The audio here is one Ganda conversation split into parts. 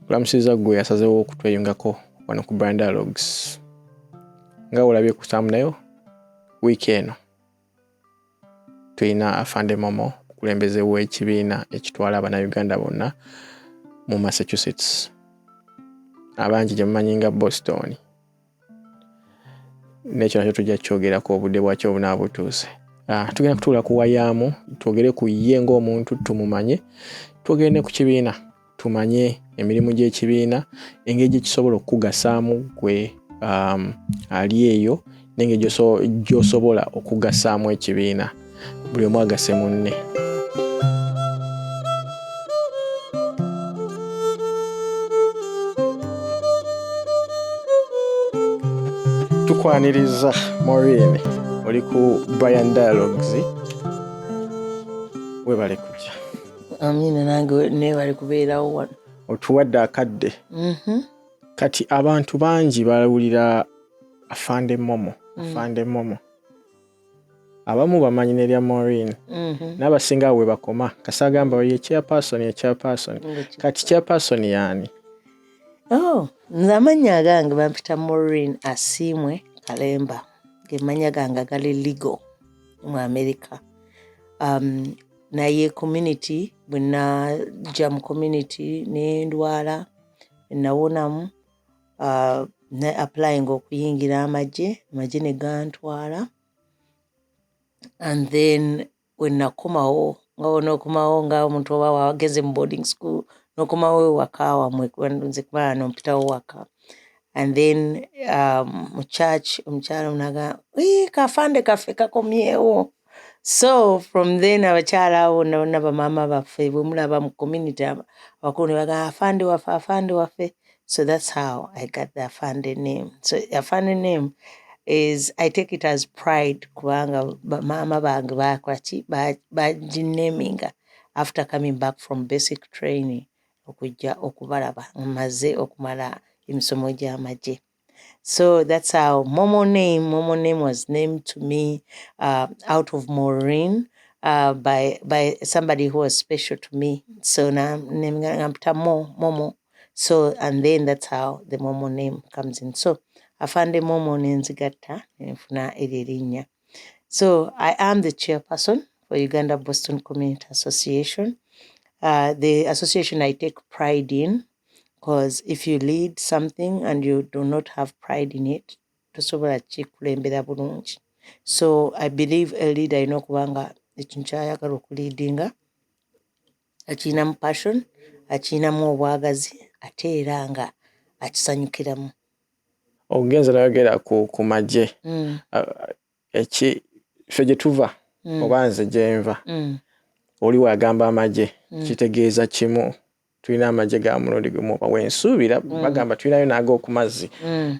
kulamusiza gwe yasazeewo okutweyungako wano ku Bryn Dialogues. Nga olabye ku thumbnail, wiiki eno tulina Afande Momo, okulembeze w'ekibiina ekitwala Abannayuganda bonna mu Massachusetts. Abangi gye mumanyi nga Boston. N'ekyo nakyo tujja kyogerako obudde bwakyo obunaabutuuse. Tugenda kutuula ku wayaamu, twogere ku ye ng'omuntu tumumanye, twogere ne ku kibiina tumanye emirimu gy'ekibiina, engeri gye kisobola okugasaamu gwe ali eyo, n'engeri gy'osobola okugasaamu ekibiina, buli omu agase munne. Tukwaniriza Maureen, oli ku Bryn Dialogues. Webale kujja. Amina nange nebale kubeerawo wano. Otuwadde akadde. Kati abantu bangi balawulira Afande Momo. Afande Momo. Abamu bamanyi nerya Maureen. N'abasinga we bakoma. Kasagamba ye chairperson. Kati chairperson yani? Nze amanya gange bampita Maureen Asiimwe Kalemba. Gemanya gange gali legal mu America. Naye community, bwena jam community ne ndwala nawonamu ne applying okuyingira amagye ne gantwala. And then when nakomawo nga omuntu oba wageze mu boarding school nokomawo wakawa mwekwandunze kubana nompitawo waka. And then mu church omukyala unaga kafande kafe kakomyewo. So from then abakyala abo naba mama baffe bwe mulaba mu community abakulu baga afande wafe. So that's how I got the Afande name. So Afande name is, I take it as pride kubanga mama bange bagineminga after coming back from basic training okujja okubalaba maze okumala emisomo gy'amagye. So that's how Momo name was named to me out of Maureen by somebody who was special to me. So now name Momo. So and then that's how the Momo name comes in. So Afande Momo nenzigata nfuna eririnya. So I am the chairperson for Ugandan Boston Community Association. The association I take pride in, because if you lead something and you do not have pride in it, tosobola kikulembera bulungi. So I believe a leader ino kubanga ekinchayagala okuleadinga akinamu passion, akinamu obwagazi, ate era nga akisanyukiramu. Ogenza nayogera ku magye. Eki ffe gye tuva oba nze gye nva. Oli wagamba amagye kitegeeza kimu. Tulina amagye ga mulundi gumu oba wensuubira bagamba tulinayo n'ag'oku mazzi.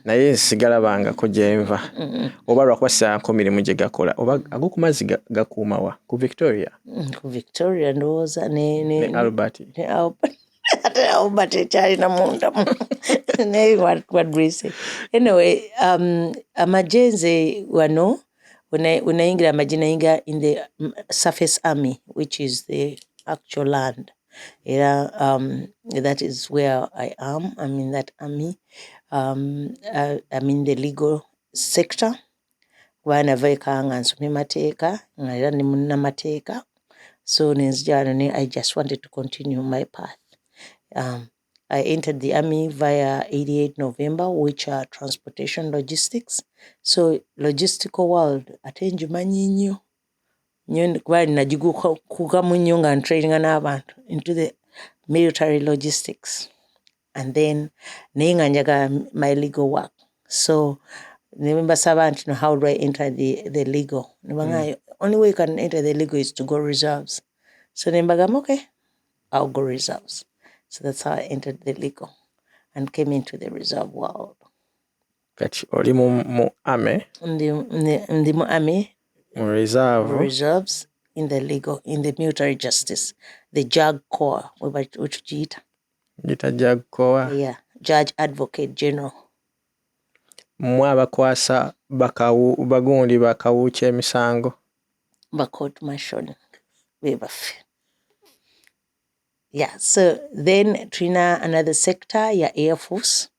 Naye nsigalabangako gye nva. Oba lwakuba ssaako mirimu gye gakola. Oba ag'oku mazzi gakuuma wa? Ku Victoria? Ku Victoria ndowooza ne Albert. Ate Albert ekyalina munda naye what do we say? Anyway, amagye nze wano when I nayingira in the surface army, which is the actual land. That is where I am. I'm in that army. I'm in the legal sector. Wana vaikanga nsome mateeka, era ni munna mateeka. So I just wanted to continue my path. I entered the army via 88 November, which are transportation logistics. So logistical world, atenji manyi nnyo kuba najigukukamu nnyo nga training n'abantu into the military logistics. And then naye nga njaga my legal work. So nembasaba nti how do I enter the legal? Only way you can enter the legal is to go reserves. So nembagamba okay, I'll go reserves. So that's how I entered the legal and came into the reserve world. Kati oli mu army? Ndi mu army. Reserves in the legal, in the military justice, the JAG Corps, which Jita JAG Corps. Yeah, Judge Advocate General. Mwabakwasa bagundi bakawucha emisango. Court martial. Webafe. Yeah, so then tulina another sector ya Air Force.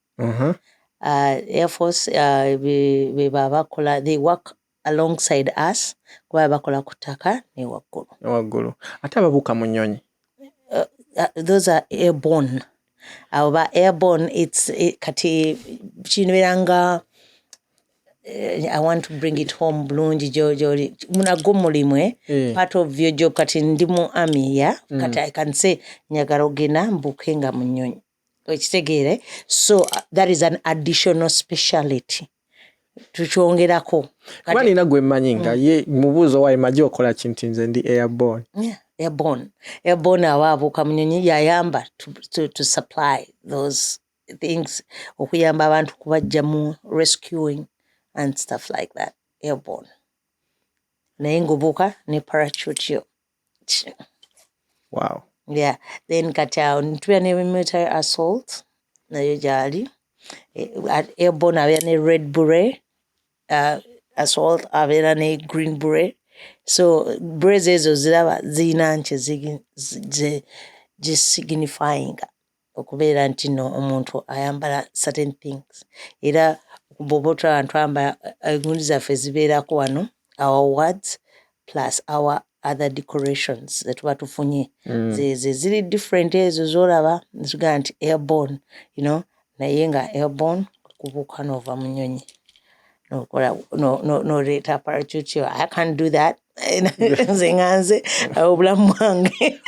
Air Force be bakola, they work alongside us kuba bakola kutaka ne waggulu. Ate ababuuka mu nnyonyi. Those are airborne. Aba airborne, it's kati chinweranga. I want to bring it home bulungi jojo munago mulimwe part of your job kati ndimu army ya kati I can say nyagala ogenda mbukenga mu nnyonyi okitegeere, so that is an additional speciality tukyongerako kuba nina gwe mmanyi nga ye mubuuzo wayi maji okola kintu nze ndi airborne. Airborne ababuuka mu nnyonyi yayamba to supply those things, okuyamba abantu kubajja mu rescuing and stuff like that. Airborne. Naye ngobuuka ne parachute yo. Wow. Yeah. Then kati ntubya ne military assault nayo gyali. Airborne abeera ne red beret. Assault abeera ne green beret. So berets ezo ziraba zirina nti signifying okubeera nti no omuntu ayambala certain things. Era bobota antwamba gundi zaffe zibeerako wano, our words plus our other decorations that batufunye ziri different ezo zolaba nziga nti airborne, you know, naye nga airborne kubuuka nova mu nnyonyi no reta parachute. I can't do that. Nze obulamu bwange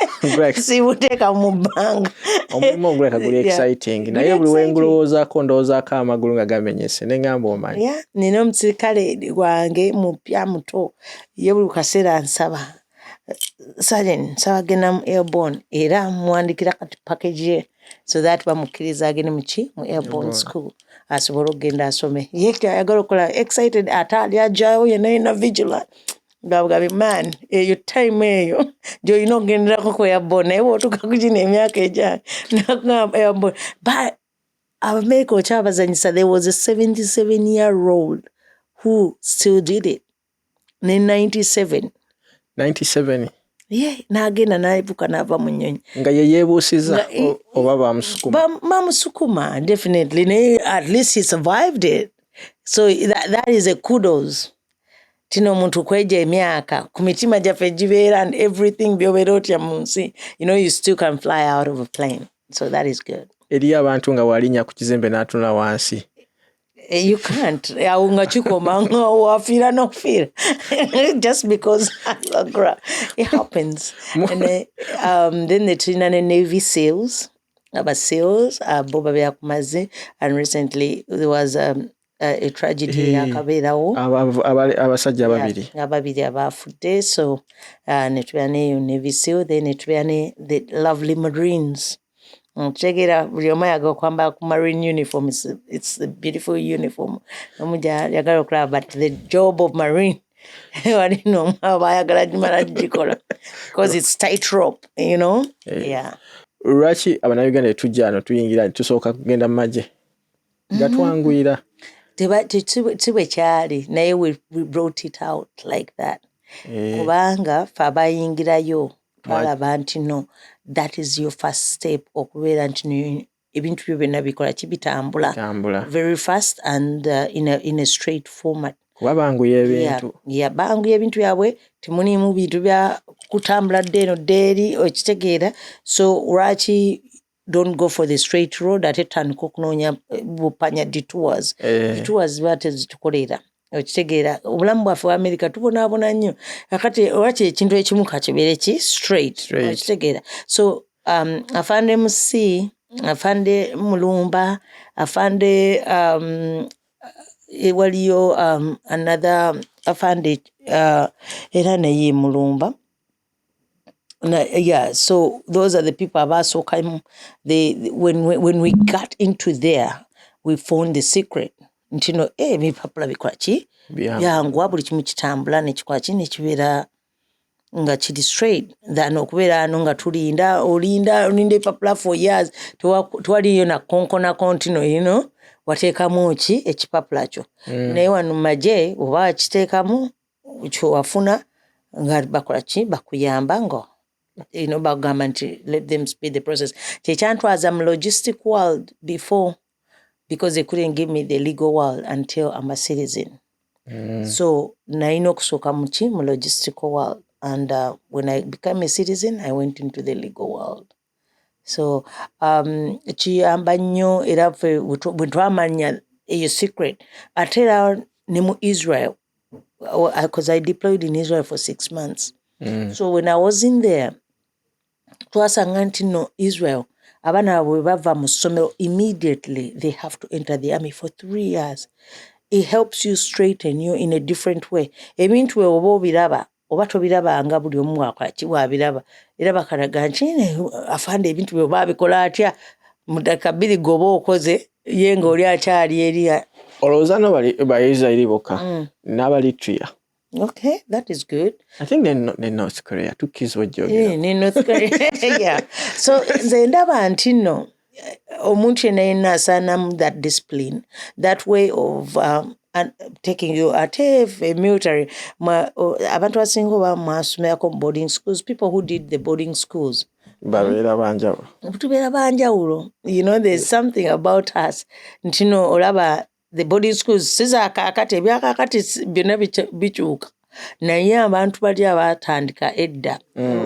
sibuteeka mu bbanga. Omulimu oguleka guli exciting naye buli wengulowoozaako ndowoozaako amagulu nga gamenyese ne ngamba omanyi. Nina omusirikale wange mupya muto ye buli kaseera nsaba Sergeant nsaba genda mu airborne era muwandikira kati package ye so that bamukkiriza agende mu airborne school asobole okugenda asome. Ye ayagala okukola excited ate ali ajjayo yenna vigilant. Gabi man eyo time eyo gy'olina okugenderako ku airborne naye bw'otuuka ku gino emyaka ejja nakugamba airborne. But America okyabazanyisa, there was a 77-year-old who still did it in 97. Yeah, n'agenda n'alibuka n'ava mu nnyonyi. Nga ye yeebuusiza oba bamusukuma? Bamusukuma, definitely. At least he survived it. So that is a kudos. Tino muntu kweja emyaka ku mitima gyaffe gibeera and everything by'obeera otya mu nsi, you know, you still can fly out of a plane. So that is good. Eri abantu nga walinnya ku kizembe n'atula wansi. You can't. Awo nga kikoma nga wafiira n'ofiira. Just because it happens. And then tulina ne Navy SEALs. Aba SEALs bo babeera ku mazzi, and recently there was a tragedy yakabeerawo. Abasajja ababiri abaafudde. So ne tubeera ne Navy SEAL, then ne tubeera ne the lovely Marines. Chegera buli omu ayagala okwambala ku Marine uniform. It's a beautiful uniform. Omuja yagala okulaba, but the job of Marine wali n'omu aba ayagala gimala gikola because it's tightrope, you know. Yeah. Lwaki Abannayuganda tujja wano tuyingira tusooka kugenda mu magye gatwanguyira? Tibwe kyali naye we brought it out like that. Kubanga fe abayingirayo twalaba nti no, that is your first step okubeera nti ebintu byo byonna bikola kibitambula very fast and in a straight format. Kuba banguya ebintu. Banguya ebintu byabwe, temuniimu bintu bya kutambula ddeeno ddeeri okitegeera. So lwaki don't go for the straight road ate tandika okunoonya bupanya detours. Detours ziba tezitukolera. Okitegeera obulamu bwaffe wa America tubonaabona nnyo akati lwaki ekintu ekimu kakibeere ki straight. Okitegeera. So Afande MC, Afande Mulumba, Afande waliyo another Afande era naye Mulumba. Yeah, so those are the people abasooka. When we got into there, we found the secret. Ntino ebipapula bikola ki byanguwa buli kimu kitambula nekikola ki nekibeera nga kiri straight than okubeera ano nga olinda epapula for years tewaliyo na konkona kontino, you know, wateekamu ki ekipapula kyo. Naye wano mu magye oba kiteekamu kyo wafuna nga bakola ki bakuyamba ngo about government, let them speed the process. Chechantwaza logistic world before, because they couldn't give me the legal world until I'm a citizen. So naino kusoka mu logistical world, and when I became a citizen, I went into the legal world. So chiyamba nnyo era ffe bwe twamanya eyo secret ate era ne mu Israel, because I deployed in Israel for 6 months. So when I was in there, twasanga nti no Israel abaana bwe bava mu ssomero immediately they have to enter the army for 3 years. It helps you straighten you in a different way. Ebintu oba obiraba oba tobirabanga buli omu akwaki bwabiraba era bakalaga nti afande ebintu bwe babikola atya mu ddaka bbiri goba okoze ye ng'oli akyali eri. Olowooza n'Abayisirayiri bokka n'Abalitria. Okay, that is good. I think they're North Korea. Two kids were jogging. In North Korea, yeah. So nze ndaba nti no omuntu yenna asaanamu that discipline, that way of taking you at a military. Abantu abasinga oba mwasomerako boarding schools, people who did the boarding schools. Babeera banjawulo. Tubeera banjawulo. There's something about us. Nti no olaba the boarding schools siza kakati ebyakakati byonna bikyuka. Naye abantu bali abatandika edda.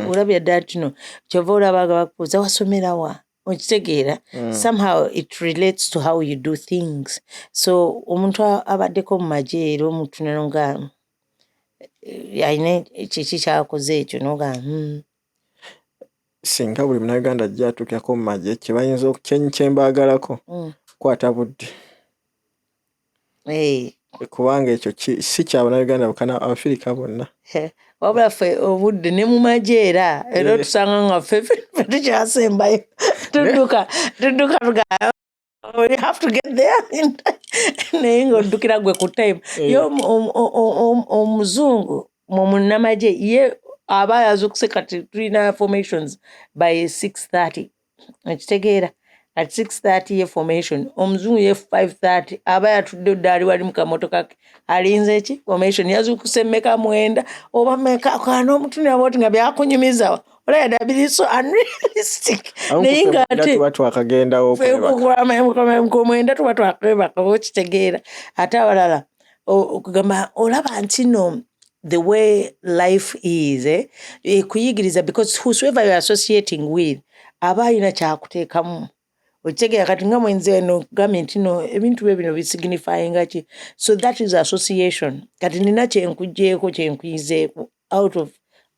Olabye ddala kino kyova olabaga bakubuuza wasomera wa? Okitegeera. Somehow it relates to how you do things. So omuntu abaddeko mu magye era omuntu nga ayina kiki kyakoze ekyo noga singa buli munnayuganda ajja atuukako mu magye kye bayinza kyembaagalako kwata budde. Kubanga ekyo si kya bannayuganda bokka, Abafirika bonna. Wabula ffe obudde ne mu magye era tusanga nga ffe tukyasembayo tudduka we have to get there naye ng'oddukira gwe ku time. Ye omuzungu mu munnamagye ye aba yazukuse kati tulina formations by 6:30 okitegeera. At 6:30 ye formation, omuzungu ye 5:30 aba yatudde ddali wali mu kamotoka ke alinze ki formation yazukuse mmeka 9 oba mmeka kana omutunira boti nga byakunyumiza olaya dabiri so unrealistic. Naye nga ate twakagendawo mwenda tuba twakwebaka okitegeera. Ate abalala okugamba olaba nti no the way life is kuyigiriza, because whosoever you're associating with aba alina kyakuteekamu. Okitegeera kati nga mwenze no gambye nti no ebintu bino bisignifyinga ki. So that is association. Kati nina kyenkugjeeko kyenkuyizeeko out of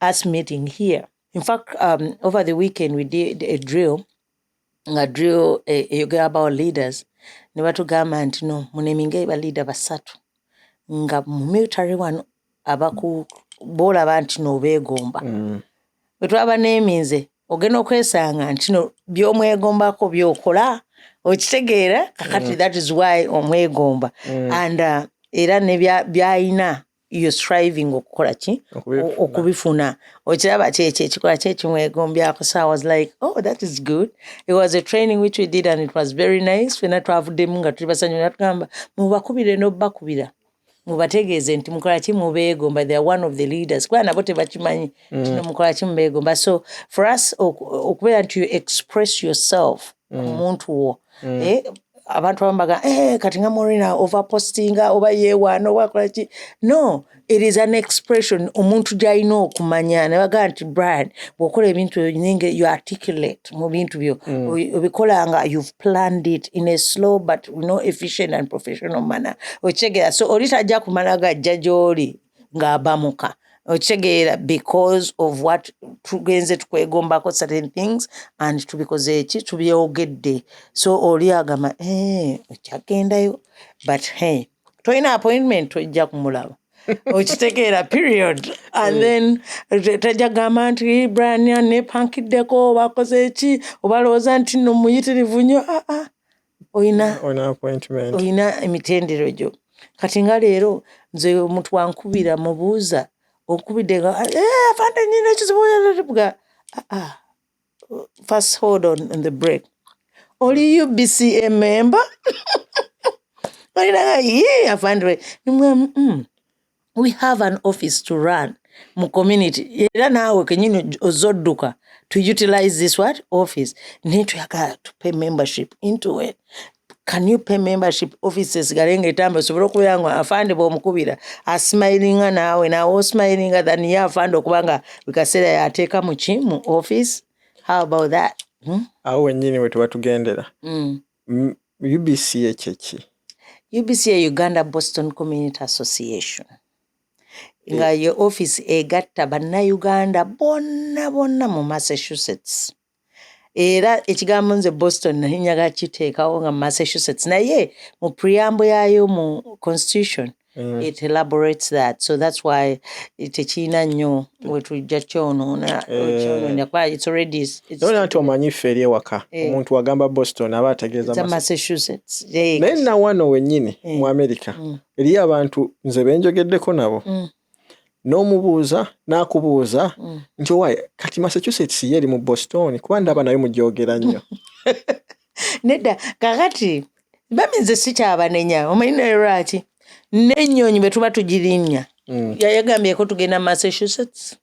us meeting here. In fact, over the weekend we did a drill eyogera about leaders. Ne batugamba nti no muneminge ba leader basatu nga mu military wano boolaba nti no beegomba. Bwe twaba neeminze ogenda okwesanga nti no by'omwegombako byokola okitegeera kakati that is why omwegomba and era ne byayina you're striving okukola ki okubifuna okiraba ekikola kyekimwegombyako. So I was like, oh, that is good. It was a training which we did and it was very nice. Fena twavuddemu nga tuli basanyufu natugamba mubakubire n'obbakubira mubategeeze nti mukola ki mubeegomba. They are one of the leaders kuba nabo tebakimanyi kino mukola ki mubeegomba. So for us okubeera nti you express yourself omuntu wo abantu bambaga kati nga Maureen overpostinga oba yeewaana oba akola ki. No, it is an expression omuntu gy'alina okumanya ne baga nti Bryn bw'okola ebintu ninge you articulate mu bintu byo obikola nga you've planned it in a slow but efficient and professional manner. Okitegeera so oli tajja kumala gajja gy'oli ng'abamuka okitegeera because of what tugenze tukwegombako certain things and tubikoze eki tubyogedde. So oli agamba okyagendayo but toyina appointment ojja kumulaba okitegeera period. And then tajja gamba nti Bryn nepankiddeko bakoze eki oba lowooza nti no muyitirivu nnyo. Oyina appointment, oyina emitendero gyo. Kati nga leero nze omuntu wankubira mubuuza okubidde nga Afande nyina ekizibu first hold on the break. Oli UBCA member? Afande we have an office to run. mu community era naawe kenyini ozodduka to utilize this what office need to pay membership into it. Can you pay membership offices galenga etamba sobolo kuyangwa afande bomukubira asmilinga nawe nawo smilinga than ya afande okubanga bikasera yateeka mu chimu office. How about that? Awo wenyini wetu batugendera. UBCA chechi. UBCA Ugandan Boston Community Association. Nga your office egatta banna-Uganda bonna mu Massachusetts. Era ekigambo nze Boston nahinyaga kiteekawo nga Massachusetts. Naye mu preamble yayo mu Constitution, it elaborates that. So that's why tekiina nnyo wetujja kyonoona. It's already... Nona nti omanyi ffe eri ewaka. Omuntu wagamba Boston aba ategeeza Massachusetts. Naye na wano wennyini mu America. Eriyo abantu nze benjogeddeko nabo. N'omubuuza n'akubuuza nti owaye kati Massachusetts yeri mu Boston kuba ndaba nayo mujogera nnyo. Nedda kakati baminze sikyabanenya omanyi nayo lwaki n'ennyonyi bwe tuba tugirinnya yayagambyeko tugenda Massachusetts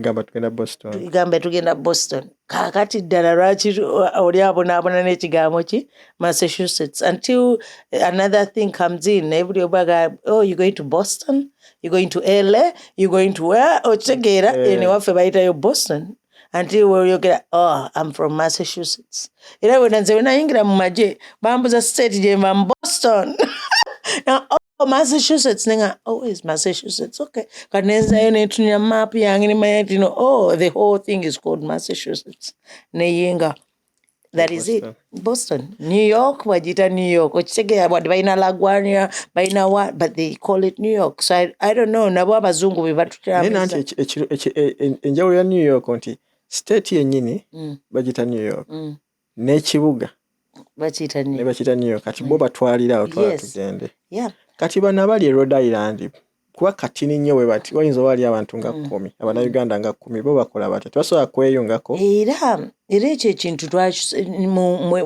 gamba tugenda Boston. Tugambe tugenda Boston. Kakati ddala lwaki oli abonaabona n'ekigambo ki Massachusetts until another thing comes in. Everybody baga, oh, you're going to Boston? You're going to LA? You're going to where? Otegeera ene waffe bayitayo Boston. Until you get, oh, I'm from Massachusetts. Era bwe nze nayingira mu magye bambuza state gye mva Boston. Now, oh, Massachusetts. Nenga, oh, it's Massachusetts. Okay. Kanenza yo netunya map yange ni mayet, you know, oh, the whole thing is called Massachusetts. Neyinga. That is it. Boston. New York, wajita New York. Ochitege what baina LaGuardia, baina what, but they call it New York. So I don't know. Nabo abazungu bebatutra. Nena nti enjawulo ya New York nti state yennyini bagita New York. N'ekibuga bachita New York. Ne bachita New York. Kati bo batwalira awo twala tugende. Yeah. Kati bano abali Rhode Island kuba katini nnyo we bati wayinza wali abantu nga 10 abana Uganda nga 10 bo bakola bati twasobola kweyungako era ekyo ekintu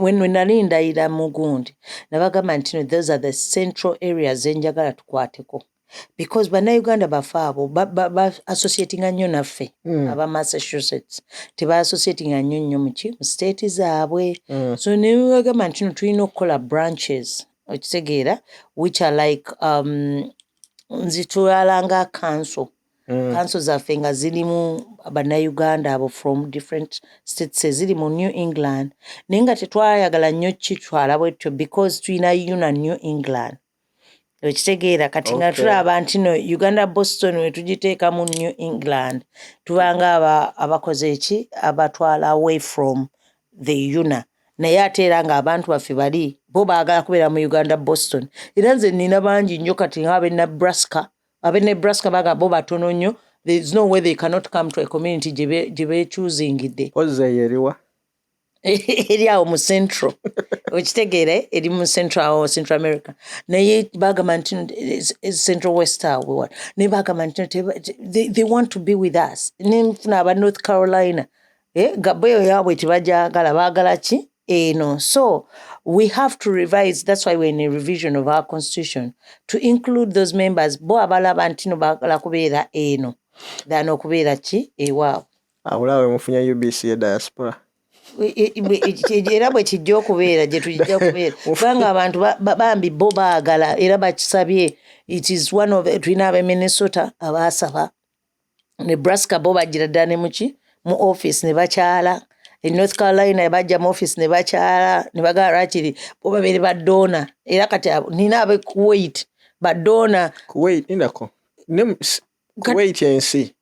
when nalinda ira mugundi nabagamba nti those are the central areas enjagala tukwateko because bannayuganda bafaabo associatinga nnyo naffe aba Massachusetts teba associatinga nnyo mu state zaabwe so nebagamba nti tulina okukola branches okitegeera which are like nzitwalanga council zaffe nga zirimu bannayuganda abo from different states ziri mu New England naye nga tetwayagala nnyo kitwala bwetyo because tulina una New England okitegeera kati nga tulaba nti no Uganda Boston we tugiteeka mu New England tubanga abakoze eki abatwala away from the una naye ate era nga abantu baffe bali bo baagala kubeera mu Uganda Boston era nze nina bangi nnyo kati ng'abe Nebraska baga bo batono nnyo there is no way they cannot come to a community gye bekyuzingidde eriwa eri awo mu central okitegeere eri mu central America naye bagamba nti central west awo naye bagamba nti they want to be with us nenfuna aba North Carolina gaboyo yaabwe tebajagala baagala ki eno so we have to revise. That's why we're in a revision of our constitution to include those members bo abalaba nti no bagala kubeera eno dano kubeera ki ewaabwe awulawe mufunya UBCA diaspora era bwe kijja okubeera gye tujja kubeera kubanga abantu bambi bo baagala era bakisabye it is one of tulina ab'e Minnesota abaasaba Nebraska bo bagira ddala ne mu office ne bakyala in North Carolina bajja mu office ne bakyala ne bagala lwakiri bo babiri badona era kati nina abe Kuwait badona Kuwait indako Kuwait ensi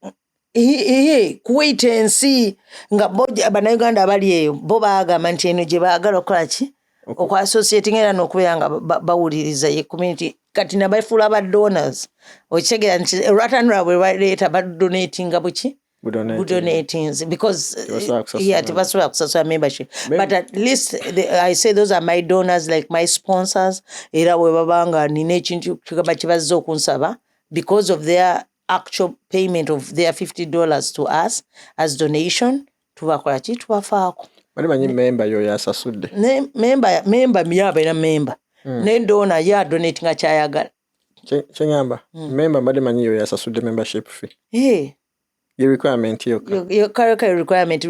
Kuwait ensi nga bo bannayuganda abali eyo bo baagamba nti eno gye baagala okukola ki okwassociating era n'okubeera nga bawuliriza ye community kati nabafuula ba donors okitegeera nti olwatanula bwe baleeta badonatinga buki donatings because tebasobola kusasula membership but at least I say those are my donors like my sponsors era bwe babanga nina ekintu kibazze okunsaba because of their actual payment of their $50 to us as donation tubakola ki tubafaako bali manyi member yo yasasudde member myaba ina member ne donor ya donate nga kyayagala Chengamba, member mbade manyi yo yasasudde membership fee. Your requirement your requirement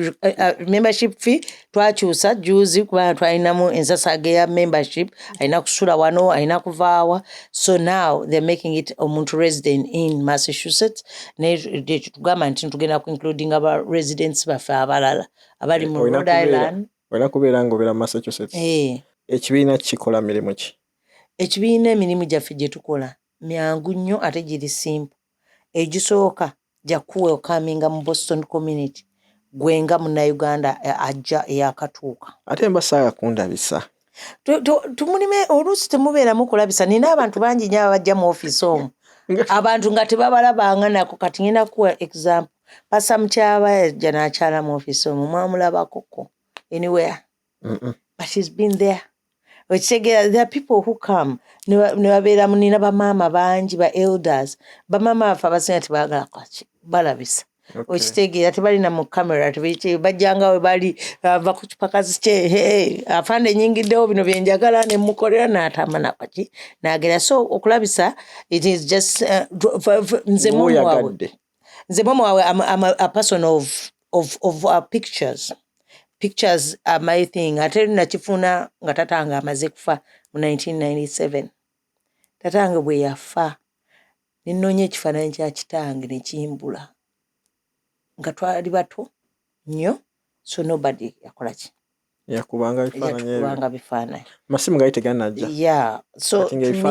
membership fee twakyusa juzi kuba twalinamu ensasage ya membership alina kusula wano alina kuvaawa, so now they're making it omuntu resident in Massachusetts tugamba nti tugenda ku including aba residents baffe abalala abali mu Rhode Island. Olina kubeera ng'obeera Massachusetts. Ekibiina kikola mirimu ki? Ekibiina emirimu gyaffe gye tukola myangu nnyo ate giri simple. Egisooka jakuwe kaminga mu Boston Community gwenga Munnayuganda ajja eyakatuuka. Ate mbasaaga kundabisa. Tumulime oluusi temubeeramu kulabisa. Nina abantu bangi nnyo abajja mu ofiisi omwo. Abantu nga tebabalabanga nako kati ngenda kuwa example. Pasa mukyaba yajja n'akyala mu ofiisi omwo mwamulabakoko anywhere. But she's been there. There are people who come nebabeera munina bamaama bangi ba elders bamaama bafe abasinga tebagala balabisa. Okitegeera tebalina mu kamera bajjanga we bali bava ku kipakazi kye afande nyingiddewo bino bye njagala ne mukolera n'atama nakaki n'agera. So okulabisa it is just nze Momo wawe I'm a person of pictures. Pictures are my thing. Ate nakifuna nga tatanga amaze kufa mu 1997. Tatanga bwe yafa ninoonya ekifaananyi kya kitange ne kimbula nga twali bato nnyo, so nobody yakola ki yakubanga bifaananyi masimu gali teganajja. Yeah, so to me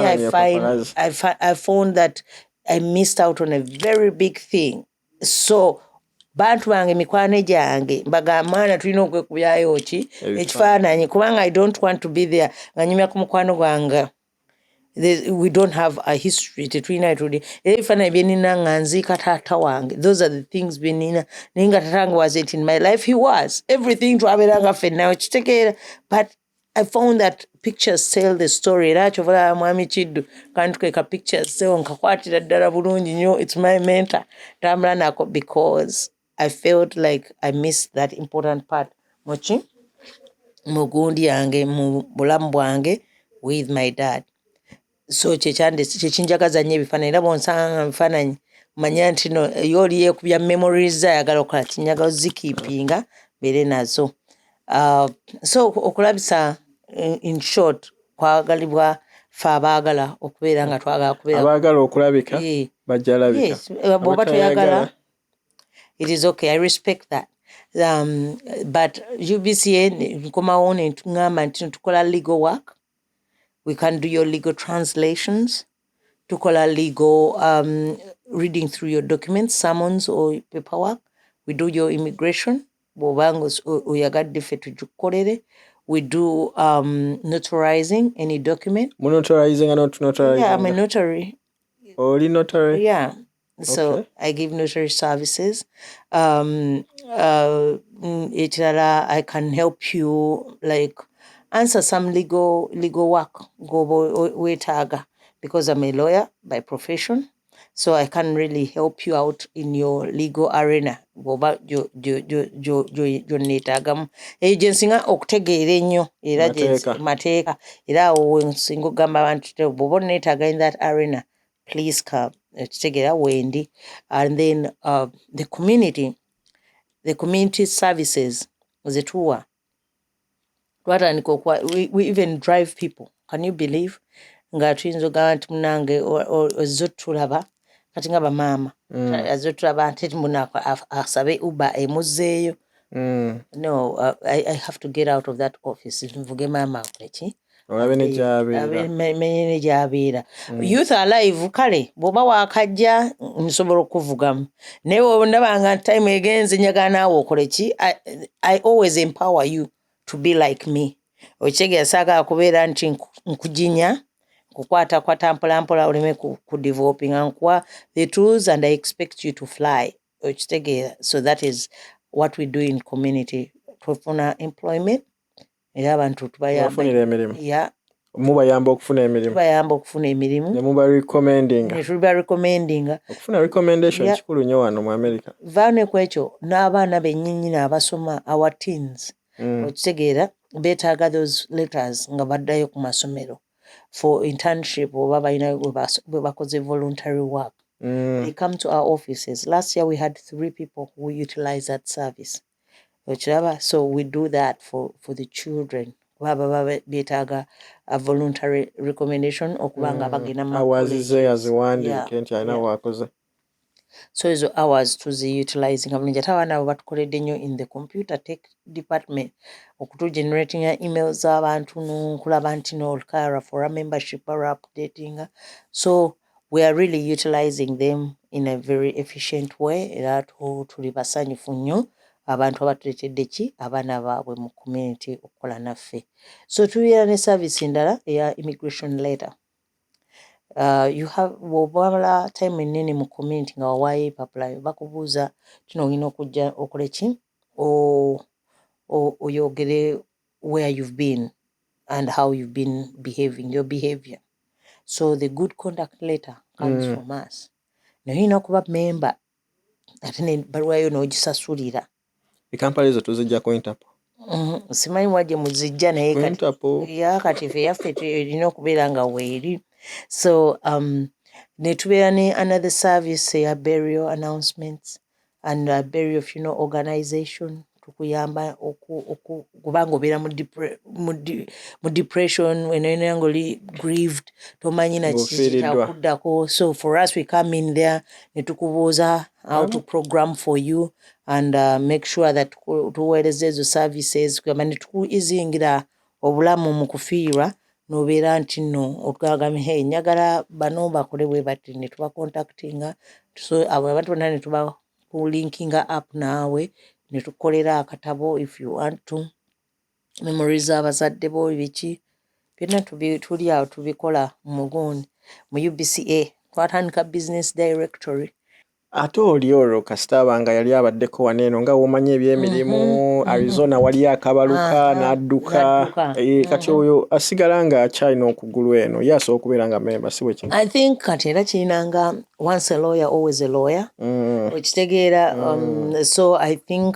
I found that I missed out on a very big thing. So bantu bange mikwano gyange mbagamba tulina okwekubyayo ki ekifaananyi kubanga I don't want to be there nga nyumya ku mukwano gwange. We don't have a history tetulina tudi ebifaananyi byenina nga nziika taata wange. Those are the things byenina naye nga taata wange was it in my life. He was everything twabeeranga ffenna kitegeera, but I found that pictures tell the story. Era kyovala mwami Kiddu kantukeka pictures sewo nkakwatira ddala bulungi nnyo. It's my mentor tambula nako because I felt like I missed that important part mu gundi yange mu bulamu bwange with my dad. So kyekinjagaza nnyo ebifaananyi era bonsanga bifaananyi manya nti no yooli yeekubya memories ayagala okukola kinyaga ozikipinga beere nazo. So okulabisa in short kwagalibwa fe abaagala okubeera nga twagala kubeera abaagala okulabika bajja labika. Yes, bw'oba toyagala it is okay, I respect that. But UBCA nkomawo ne tungamba nti tukola legal work. We can do your legal translations. Tukola legal reading through your documents, summons or paperwork. We do your immigration. Uyagadde ffe tujukolere. We do notarizing any document. Notarizing and not notarizing? Yeah, I'm a notary. Only notary? Yeah. So okay. I give notary services. I can help you like answer some legal work because I'm a lawyer by profession. So I can really help you out in your legal arena. Agency nga okutegeera ennyo era mateeka era singa ogamba abantu bw'oba neetaaga in that arena, please come. Kitegeera wendi. And then the community services zetuwa twatandika we even drive people. Can you believe nga tuyinza ogamba nti munange ozzo tulaba kati nga bamaama azzo tulaba nti muna asabe Uber emuzzeeyo. No, I have to get out of that office nvuge maama eki menye gy'abeera. Youth alive kale bw'oba waakajja nsobola okuvugamu naye ndabanga time egenze njagala naawe okole ki. I always empower you to be like me. Okitegeera saagala kubeera nti nkujinya nkukwata mpolampola oleme ku developing nkuwa the tools and I expect you to fly. Okitegeera. So that is what we do in community. Tufuna employment era abantu tubayamba emirimu. Yeah. Mubayamba okufuna emirimu. Tubayamba okufuna emirimu. Ne muba recommending. Tuba recommending. Okufuna recommendation kikulu nnyo wano mu America. Vaane ku ekyo n'abaana bennyinnyini abasoma our teens. Okitegeera beetaaga those letters nga baddayo ku masomero. for internship or voluntary work. They come to our offices. Last year we had 3 people who utilized that service. So we do that for the children. Betaga a voluntary recommendation okubanga bagenda so ezo hours tuzi-utilizing abulungi ate abaana abo batukoledde nnyo in the computer tech department okutu-generating emails z'abantu n'okulaba nti olukara for a membership are updating. So we are really utilizing them in a very efficient way era tuli basanyufu nnyo abantu abatuletedde ki abaana baabwe mu community okukola naffe. So tubeera ne service endala eya immigration letter. You have wabala time enene mu community nga wawaayo epapula bakubuuza kino olina okujja okole ki oyogere where you've been and how you've been behaving, your behavior. So the good conduct letter comes from us. Naye olina okuba member ate n'ebbaluwa yo n'ogisasulira. Ekampala ezo tuzijja ku Interpol. Simanyi wajje muzijja naye kati ffe yaffe erina okubeera nga weeri. So ne tubeera ne another service eya burial announcements and burial funeral organization tukuyamba kubanga obeera mu depression wena ng'oli grieved tomanyi na kiki kyakuddako. So for us we come in there ne tukubuuza how to program for you and make sure that tuweereza ezo services kugamba ne tukuizingira obulamu mu kufiirwa n'obeera nti nno otugambye hey njagala bano bakole bwe bati ne tuba contactinga. So abo abantu bonna ne tuba linkinga up naawe ne tukolera akatabo if you want to memories abazadde bo biki byonna tuli awo tubikola mu UBCA twatandika business directory. Ate oli olwo kasitaba nga yali abaddeko waneeno nga womanyi ebyemirimu Arizona wali akabaluka n'adduka kati oyo asigala nga akyalina okugulu eno ye asobola okubeera nga member si bwe kino. I think kati era kirinanga once a lawyer always a lawyer. Okitegeera so I think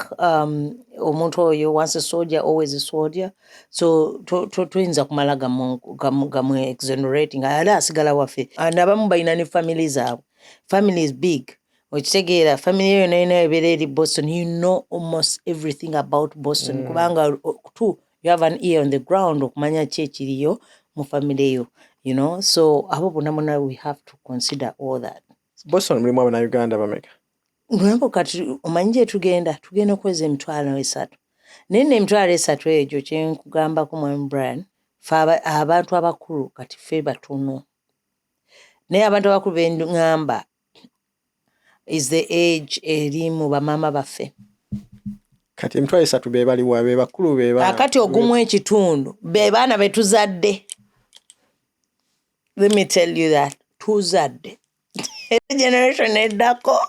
omuntu oyo once a soldier always a soldier. So tuyinza kumala gamu exonerating era asigala waffe and abamu balina ne family zaabwe. Family is big. Okitegeera family eyo nayo ebeera eri Boston, you know almost everything about Boston kubanga you have an ear on the ground okumanya ki ekiriyo mu family eyo, you know. So abo bonna we have to consider all that. Boston mulimu Abanayuganda bameka? Nabo kati omanyi gye tugenda okweza 3,000 naye ne3,000 egyo kyenkugambako mwami Bryan abantu abakulu kati ffe batono naye abantu abakulu bengamba is the age eri mu bamama baffe. Kati 3,000 be baliwa be bakulu be ba akati ogumu ekitundu be baana betuzadde. Let me tell you that tuzadde generation eddako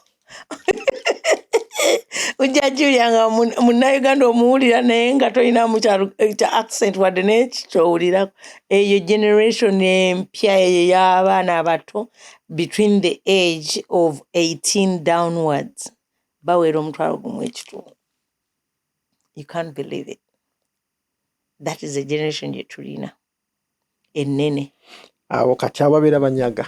ujja julyanga munnayuganda omuwulira naye nga tolina mukyalo accent wadde nekikyowulirako eyo generation empya ey'abaana abato between the age of 18 downwards bawera 1,000. You can't believe it. That is the generation gye tulina ennene. Awo kati ababeera banyaga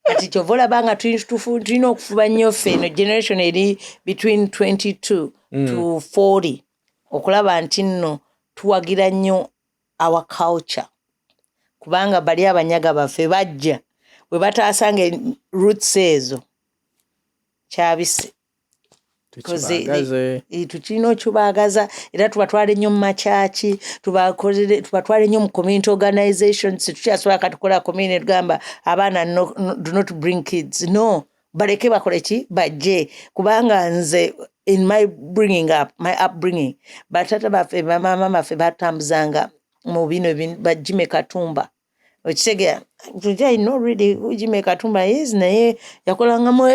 kati kyova olaba tulina okufuba nnyo ffe eno generation eri between 22 to 40 okulaba nti nno tuwagira nnyo our culture kubanga bali abanyaga baffe bajja bwe bataasanga roots ezo kyabise tukirina okubaagaza era tubatwale nnyo mu makyaki tubatwale nnyo mu community organizations. Tukyasobola katukola community tugamba abaana do not bring kids, no, baleke bakole ki bajje kubanga nze in my upbringing batata baffe bamama baffe batambuzanga mu bino bajime Katumba. Okitegeera I know really who Jimmy Katumba is naye yakolangamu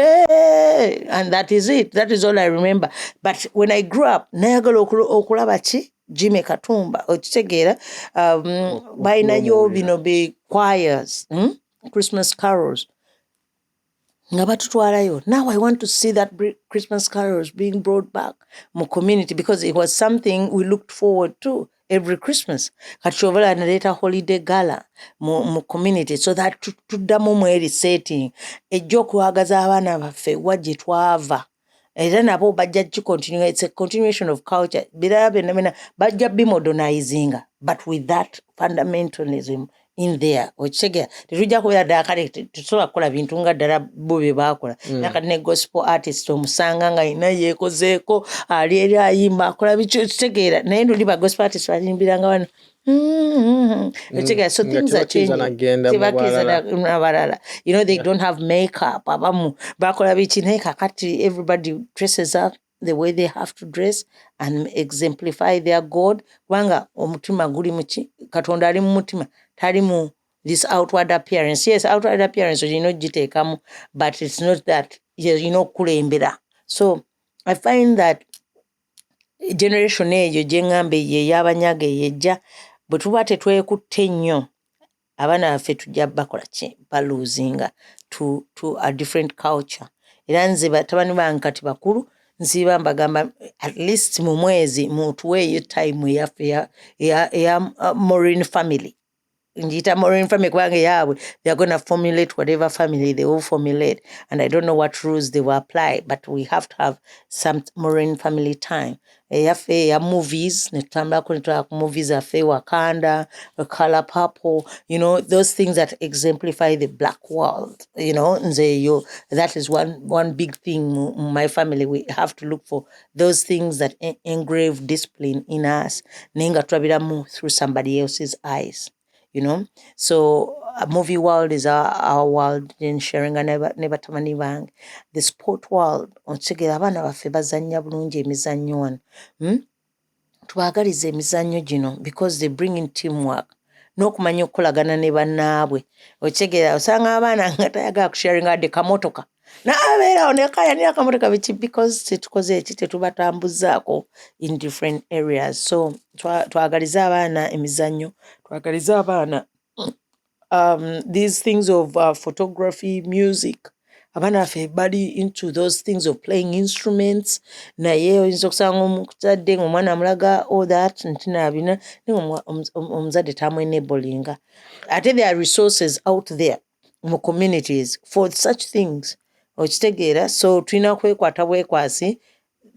and that is it. That is all I remember. But when I grew up nayagala okulaba ki Jimmy Katumba. Okitegeera balinayo bino be choirs, Christmas carols nga batutwalayo. Now I want to see that Christmas carols being brought back mu community because it was something we looked forward to every Christmas. Kachovala naleta holiday gala mu community so that tuddamu mweri setting. Ejjo kuwagaza abaana baffe wajje twava. Era nabo bajja continue. It's a continuation of culture. Birabena bajja be modernizing, but with that fundamentalism in there. Ochegera tetujja kubeera ddala kale tusobola kukola bintu nga ddala bo bye baakola. Nakati ne gospel artist omusanga nga ina yeekozeeko ali eri ayimba akola bikitegeera naye nduli ba gospel artist balimbiranga wano. So things are changing. You know, they don't have makeup. Bakola biki naye kakati everybody dresses up the way they have to dress and exemplify their God. Kubanga omutima guli muki Katonda ali mu mutima tali mu this outward appearance. Yes, outward appearance giteekamu, but it's not that kulembera. So I find that generation eyo gye ŋŋamba ye y'abanyaga ey'ejja bwe tuba tetwekutte nnyo abaana baffe tujja bakola ki baluzinga to a different culture. Era nze batabani bange kati bakulu nsiiba mbagamba at least mu mwezi mutuweeyo time eyaffe eya Maureen family. Njita Maureen family kubanga yaabwe they are going to formulate whatever family they will formulate, and I don't know what rules they will apply, but we have to have some Maureen family time. Eyaffe ya movies netutambula ku movies affe Wakanda, Color Purple, those things that exemplify the black world, nze that is one big thing in my family. We have to look for those things that engrave discipline in us nenga tulabiramu through somebody else's eyes. So a movie world is our world in sharing a never tamani bang. The sport world onchegera abaana baffe bazannya bulungi emizannyo wano. Twagalize emizannyo gino because they bring in teamwork n'okumanya okukolagana ne bannaabwe. Ochegera osanga abaana nga tayagala kusharing ade kamotoka n'abeerawo nekayanira akamotoka biki because tetukoze eki tetubatambuzaako in different areas. So twagalize abaana emizannyo, twagalize abaana these things of photography, music. Abaana baffe bali into those things of playing instruments. Naye oyinza okusanga omuzadde ng'omwana amulaga all that ntinabina omuzadde tamwenebolinga. Ate there are resources out there mu communities for such things. Okitegeera, so tulina kwekwata bwekwasi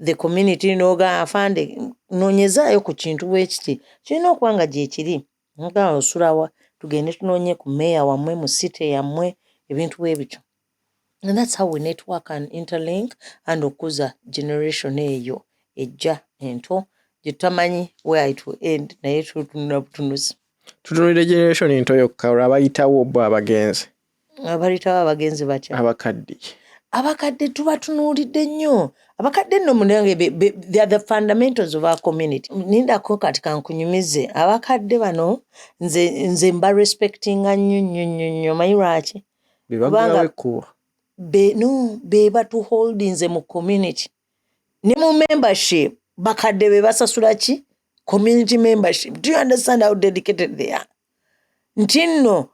the community n'oga Afande noonyezaayo ku kintu bwekiti kirina okuba nga gye kiri nga osulawa tugende tunoonye ku meya wammwe mu city yammwe ebintu bwebityo. And that's how we network and interlink and okuza generation eyo ejja ento gye tutamanyi where it will end naye tutunula butunuzi. Tutunulire generation ento yokka abayitawo bo abagenzi. Abayitawo abagenzi batya? Abakadde tubatunuulidde nnyo. Abakadde nno munange they are the fundamentals of our community. Nindako kati kankunyumize abakadde bano nze mba respectinga nnyo manyi lwaki? Bebagulawo ekkubo. Be batu holdings mu community. Ne mu membership bakadde be basasula ki? Community membership. Do you understand how dedicated they are? Ntinno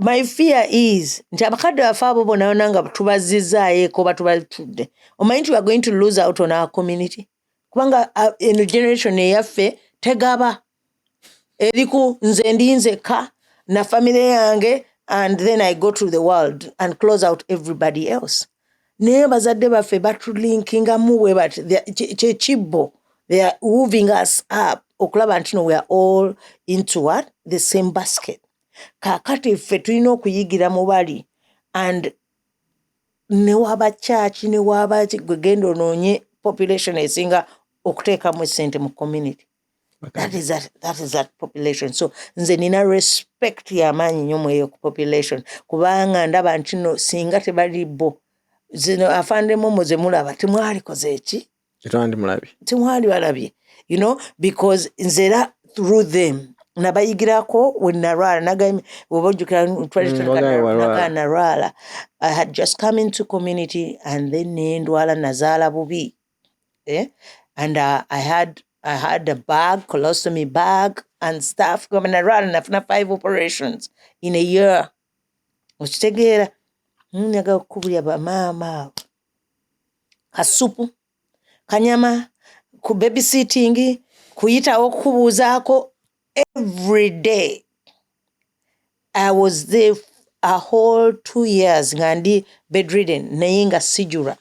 my fear is nti abakadde baffe abo bonna nga tubazizzaayeko batubatudde. Omanyi we are going to lose out on our community. Kubanga eno generation eyaffe tegaba. Eriku nze ndi nzekka na family yange and then I go to the world and close out everybody else. Naye bazadde baffe batulinkingamu we bati kyekibbo. They are moving us up. Okulaba nti we are all into what? The same basket. Kakati ffe tulina okuyigira mu bali and ne waba church ne waba gwe genda onoonye population esinga okuteekamu essente mu community. That is that population. So nze nina respect y'amaanyi nnyo mu eyo population kubanga ndaba nti no singa tebali bo zino Afande Momo ze mulaba temwalikoze eki? Temwali balabye. Because nzera through them nabayigirako wenarwala nagambye wobojjukira narwala. I had just come into community and then nendwala nazaala bubi. And I had a bag, colostomy bag and stuff. Narwala nafuna 5 operations in a year. Okitegeera nyaga okubulya bamaama kasupu kanyama ku babysitting kuyitawo okubuuzaako every day. I was there a whole 2 years ngandi bedridden naye nga sijura.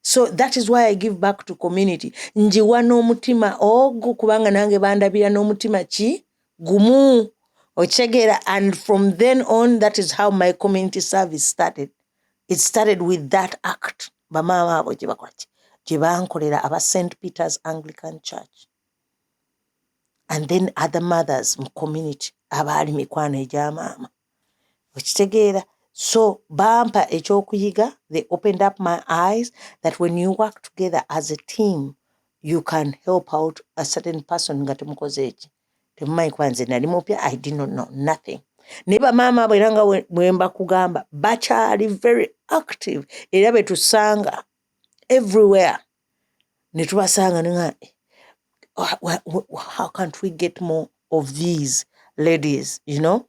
So that is why I give back to community. Njiwa n'omutima ogu kubanga nange bandabira n'omutima ki gumu ochegera, and from then on that is how my community service started. It started with that act. Bamama abo gye bankolera aba St. Peter's Anglican Church. And then other mothers mu community abaali mikwano egy'amaama. Okitegeera. So bampa ekyokuyiga, they opened up my eyes that when you work together as a team, you can help out a certain person nga temukoze eki. Temumanyi kuba nze nali mupya, I did not know nothing. Ne bamaama abo era nga bwe mbakugamba bakyali very active era betusanga everywhere. Ne tubasanga nga how can't we get more of these ladies, you know?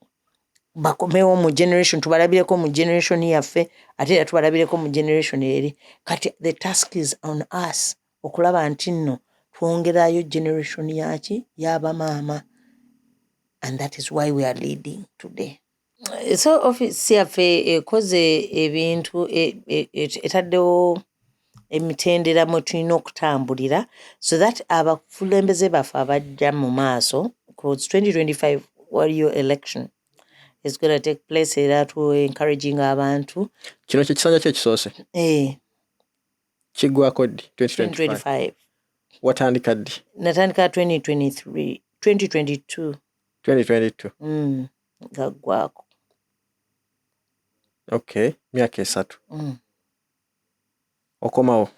Bakomewo mu generation, tubalabireko mu generation yaffe, ate era tubalabireko mu generation eri. Kati the task is on us okulaba nti nno twongerayo generation yaki y'abamaama, and that is why we are leading today. So office yaffe ekoze ebintu etaddewo emitendera mwe tulina okutambulira so that abakulembeze baffe abajja mu maaso, because 2025 waliyo election is going to take place era to encouraging abantu. Kino kye kisanja kye kisoose. Kiggwako ddi? 2025. Watandika ddi? Natandika 2022. Gaggwako. Okay, myaka 3. Okomawo?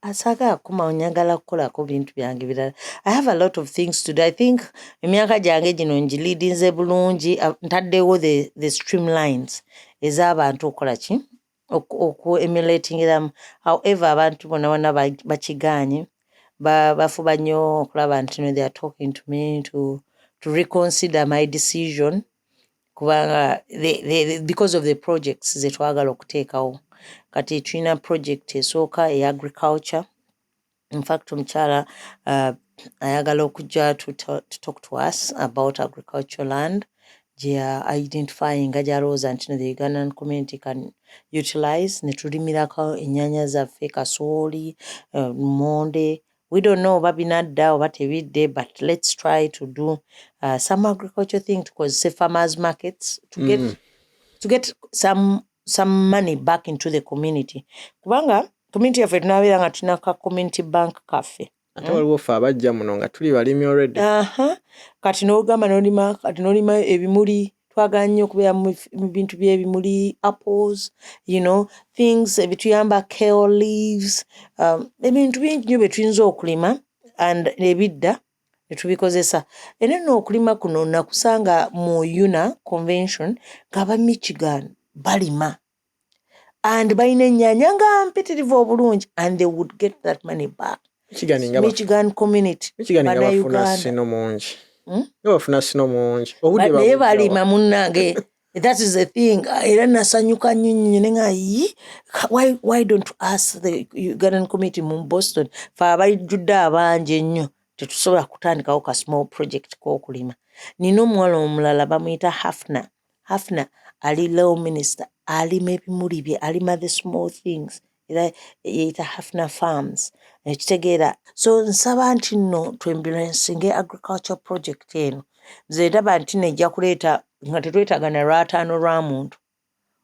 Asaga kukomawo, njagala kukolako bintu byange birala. I have a lot of things to do. I think emyaka gyange gino ngiliidinze bulungi, ntaddewo the streamlines ez'abantu okola ki emulating them. However, abantu bonna bakigaanye, bafuba nnyo okulaba nti they are talking to me to reconsider my decision kubanga because of the projects ze twagala okuteekawo. Kati tulina project esooka agriculture. In fact, omukyala ayagala okujja to talk to us about agricultural land. They are identifying gyalowooza nti the Ugandan community can utilize. Ne tulimirako ennyaanya zaffe, kasooli, monde. We don't know oba binadda oba tebidde, but let's try to do some agriculture thing because say farmers markets to get some money back into the community. Kubanga community yaffe tunabeera nga tulina ka community bank kaffe. Ate waliwo ffe abajja muno nga tuli balimi already. Kati n'ogamba n'olima ebimuli, twagala nnyo okubeera mu bintu by'ebimuli, apples, you know, things ebituyamba, kale leaves, ebintu bingi nnyo bye tuyinza okulima and ebidda ne tubikozesa. Era nno okulima kuno nakusanga mu UNA convention ng'aba Michigan balima. And balina ennyaanya nga mpitirivu obulungi, and they would get that money back. Michigan community. Michigan nga bafuna sino mungi. Bafuna sino mungi. Naye balima munnange. That is the thing. Era nasanyuka nnyo nenga why don't ask the Ugandan community mu Boston fa abajjudde abangi ennyo tetusobola kutandikawo ka small project k'okulima. Nina omuwala omulala bamuyita Hafna ali law minister, alima ebimuli bye, alima the small things. Era yeyita Hafna Farms. Ekitegeera. So nsaba nti nno twembulensinge agriculture project eno. Nze ndaba nti nejja kuleeta nga tetwetaaga na lwataano lwa muntu.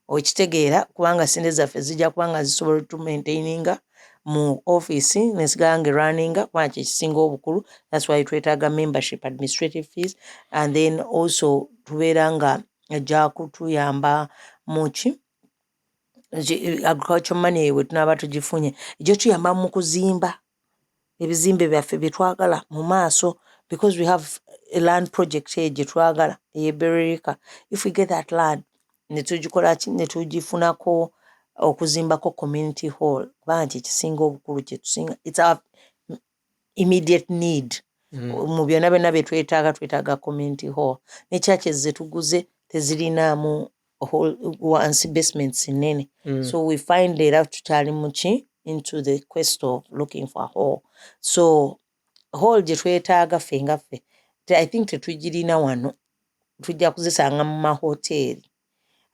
Okitegeera kubanga sente zaffe zijja kubanga zisobola to maintaininga mu office nesigala nga runninga kubanga kyekisinga obukulu. That's why twetaaga membership administrative fees, and then also tubeera nga ejja kutuyamba muki agriculture money we tunaba tugifunye ejja tuyamba mu kuzimba ebizimbe byaffe bye twagala mu maaso, because we have a land project gye twagala eyebererika. If we get that land ne tugikola ki ne tugifunako okuzimbako community hall kubanga kyekisinga obukulu kye tusinga, it's our immediate need. Mu byonna byonna bye twetaaga community hall. Ne churches ze tuguze tezirinaamu wansi basements nnene. So we find era tukyali muki into the quest of looking for a hall. So hall gye twetaaga ffe nga ffe I think tetugirina wano tujja kuzisanga mu mahoteri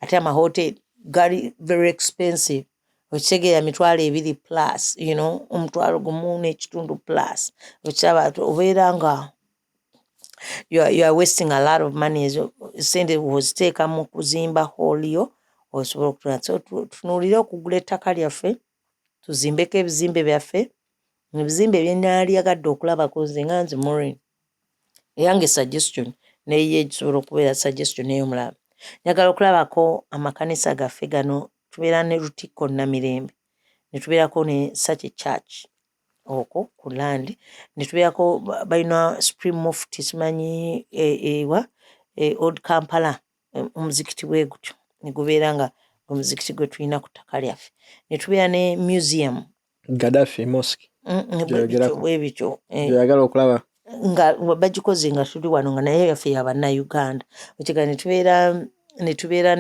ate amahoteri gali very expensive okitegeera mitwalo 2 plus omutwalo gumu n'ekitundu plus okiraba obeera nga you are wasting a lot of money sente woziteeka mu kuzimba holiyo osobola okutuna so tunuulire okugula ettaka lyaffe tuzimbeko ebizimbe byaffe ebizimbe byenaalyagadde okulabako nze Maureen eyange suggestion neye gisobola okubeera suggestion ey'omulala njagala okulabako amakanisa gaffe gano tubeera ne Lutikko Namirembe ne tubeerako ne such a church okwo ku land ne tubeerako balina Supreme Mufti simanyi ewa Old Kampala omuzikiti bwe gutyo ne gubeera nga omuzikiti gwe tulina ku ttaka lyaffe ne tubeera ne museum Gaddafi Mosque bwebityo yagala okulaba nga bagikoze nga tuli wano nga naye yaffe y'Abannayuganda ekigala ne tubeera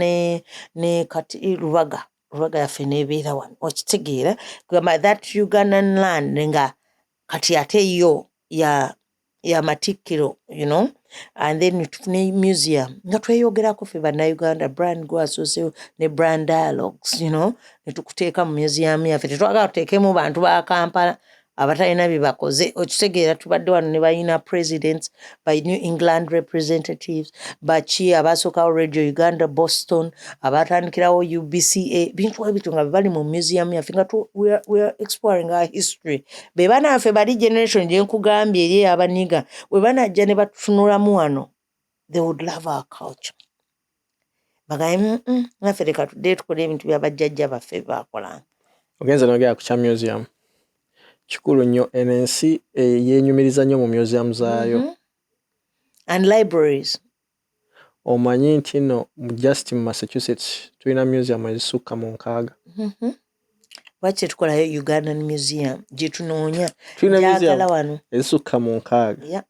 ne kati Lubaga yaffe n'ebeera wano okitegeera kugamba that Ugandan land nga kati ate yo ya Matikkiro and then tufune museum nga tweyogerako ffe Bannayuganda brand gwasoseyo ne Bryn Dialogues ne tukuteeka mu museum yaffe tetwagala tuteekemu bantu ba Kampala abatalina bye bakoze okitegeera tubadde wano ne balina presidents by New England representatives baki abasookawo radio Uganda Boston abatandikirawo UBCA bintu ebityo nga bali mu museum yaffe nga we are exploring our history be bana ffe bali generation gye nkugambye eri abaniga we banajja ne batutunulamu wano they would love our culture bagaye naffe leka tudde tukole ebintu bya bajjajja baffe bakolanga ogenza nogera ku kya museum kikulu nnyo ensi yeenyumiriza nnyo mu museum zaayo and libraries omanyi nti no just mu Massachusetts tulina museum ezisukka mu 6 lwaki tukolayo Ugandan museum gye tunoonya tulina museum ezisukka mu 6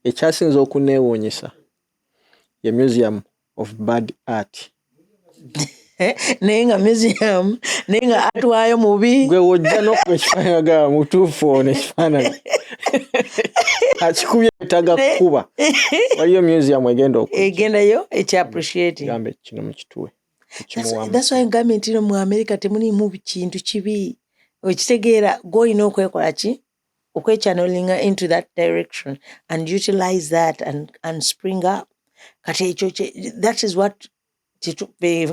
ekyasinza okuneewuunyisa ye museum of bad art naye nga museum naye nga atwayo mubi gwe wojja n'okuba ekifaananyi ga mutuufu ono ekifaananyi akikubye etaga kukuba waliyo museum egendayo ekyaappreciate gambe kino mu kituwe that's why government mu America temulimu kintu kibi okitegeera goyina okwekola ki okwechannelinga into that direction and utilize that and spring up kati ekyo that is what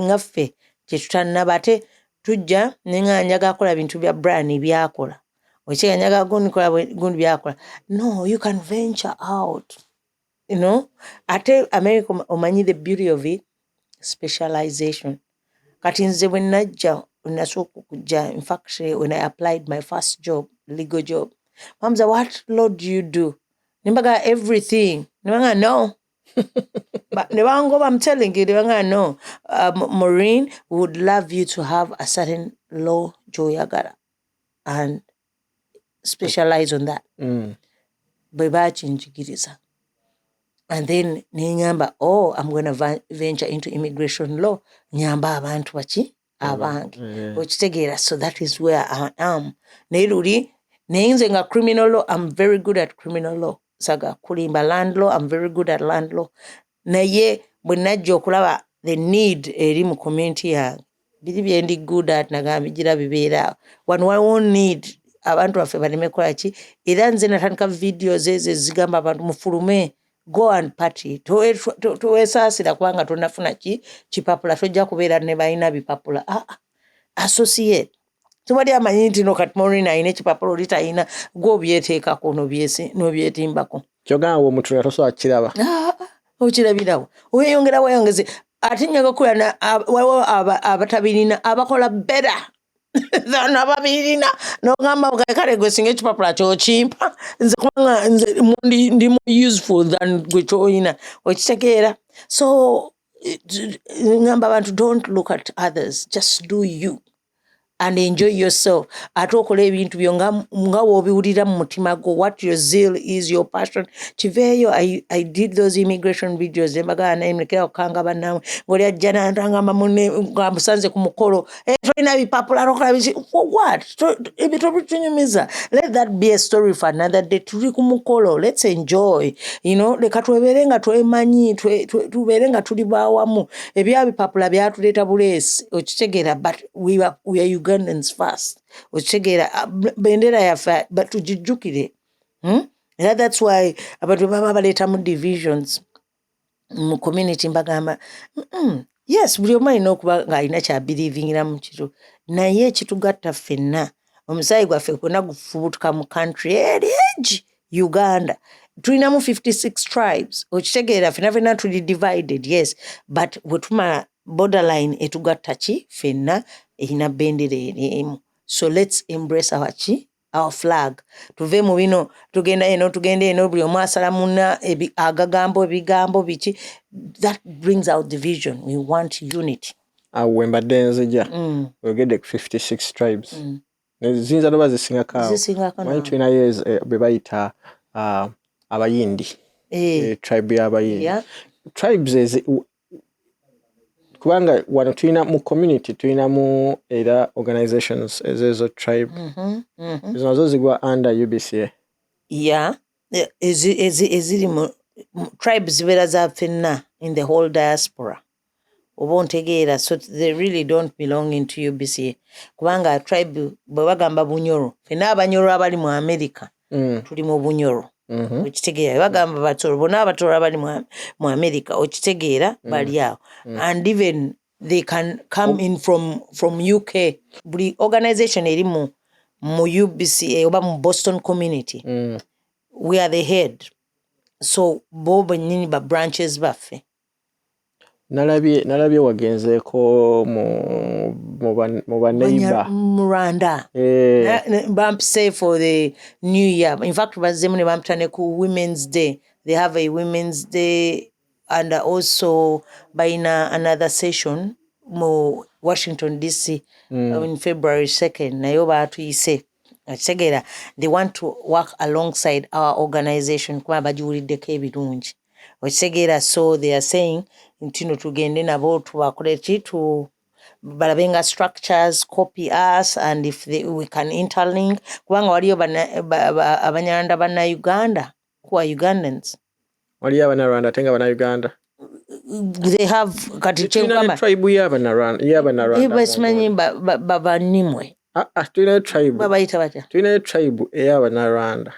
ngaffe kyetutanaba ate tujja nenga njaga kola bintu bya Bryn byakola okiga njaga gundi byakola no you can venture out ate America omanyi the beauty of it specialization kati nze bwe najja nasooka okujja in fact when I applied my first job legal job Mamza, what law do you do? Nimbaga everything. Nimbaga no. But I'm telling you, no. Maureen would love you to have a certain law joyagara and specialize on that. And then ningamba, I'm going to venture into immigration law. Nyamba abantu bachi abange. So that is where I am. Neruri Nainze nga criminal law, I'm very good at criminal law. Saga kulimba land law, I'm very good at land law. Naye bwe najja okulaba the need eri mu community yange biri bye ndi good at nagambigira bibeera one won't need abantu baffe baleme kola ki era nze natandika videos ezo zigamba abantu mufulume go and party towesaasira kubanga tonafuna kipapula tojja kubeera ne balina bipapula associate tubali amanyi nti no kati Maureen ayina ekipapula oli tayina gw'obyeteekako n'obyetimbako kyogamba bw'omutula tosobola kiraba okirabirawo weyongeze ate nyaga kulana waliwo abatabirina abakola better than ababirina n'ogamba kale gwe singa ekipapula kyokimpa nze kubanga nze ndi more useful than gwe kyoyina okitegeera so ngamba abantu don't look at others just do you and enjoy yourself. Ate okola ebintu byo nga wobiwulira mu mutima go, what your zeal is, your passion. Chiveyo, I did those immigration videos. Embagana emlekera okanga banawe. Ngoli ajja nantanga mamune ngamusanze ku mukolo. Tolina bipapula rokola bichi. For what? Ebito bichinyumiza. Let that be a story for another day. Tuli ku mukolo. Let's enjoy. You know, leka tweberenga twemanyi, tuberenga tuli bawamu. Ebya bipapula byatuleta bulesi. Ochitegera, but we are Ugandans first. Ochitegera bendera yafa, but tujijukire. That's why abantu baba baleta mu divisions mu community mbagamba yes buli omu alina okuba ng'alina kya believingira mu kiro naye ekitugatta ffenna omusaayi gwaffe kwonna gufubutuka mu country egi Uganda tulinamu 56 tribes okitegeera ffenna tuli divided yes but bwe tumala borderline etugatta ki ffenna erina bendera emu so let's embrace our flag. Tuve mu bino tugenda eno buli omu asala munna ebigambo biki. That brings out division. We want unity. Awe mbadde nzija ogedde 56 tribes. Zinza doba zisingako. Manyi tulinayo be bayita abayindi. Tribe y'abayindi. Yeah. Tribes kubanga wano tulina mu community tulina mu era organizations ezo tribe nazo zigwa under UBCA. Yeah, eziri mu tribes zibeera za ffenna in the whole diaspora oba ontegeera so they really don't belong into UBCA kubanga tribe bwe bagamba bunyoro ffenna abanyoro abali mu America tuli mu bunyoro okitegeera bagamba batoro bonna abatoro abali mu America okitegeera bali awo and even they can come in from UK buli organization eri mu UBCA oba mu Boston Community we are the head so bo bennyini ba branches baffe. Nalabye wagenzeeko mu baneighbor mu Rwanda bampise for the new year in fact bazzemu ne bamputane ku women's day they have a women's day and also bayina another session mu Washington DC in February 2nd nayo baatuyise akitegeera they want to work alongside our organization kuba bagiwuliddeko ebirungi okitegeera so they are saying ntino tugende nabo tubakole kitu balabenga structures copy us and if we can interlink kubanga waliyo abanyarwanda bana Uganda who are Ugandans waliyo abanyarwanda tenga bana Uganda they have kati chengamba tribe y'abanarwanda ibasimanyi babanimwe tulina tribe babayita batya tulina tribe ey'abanarwanda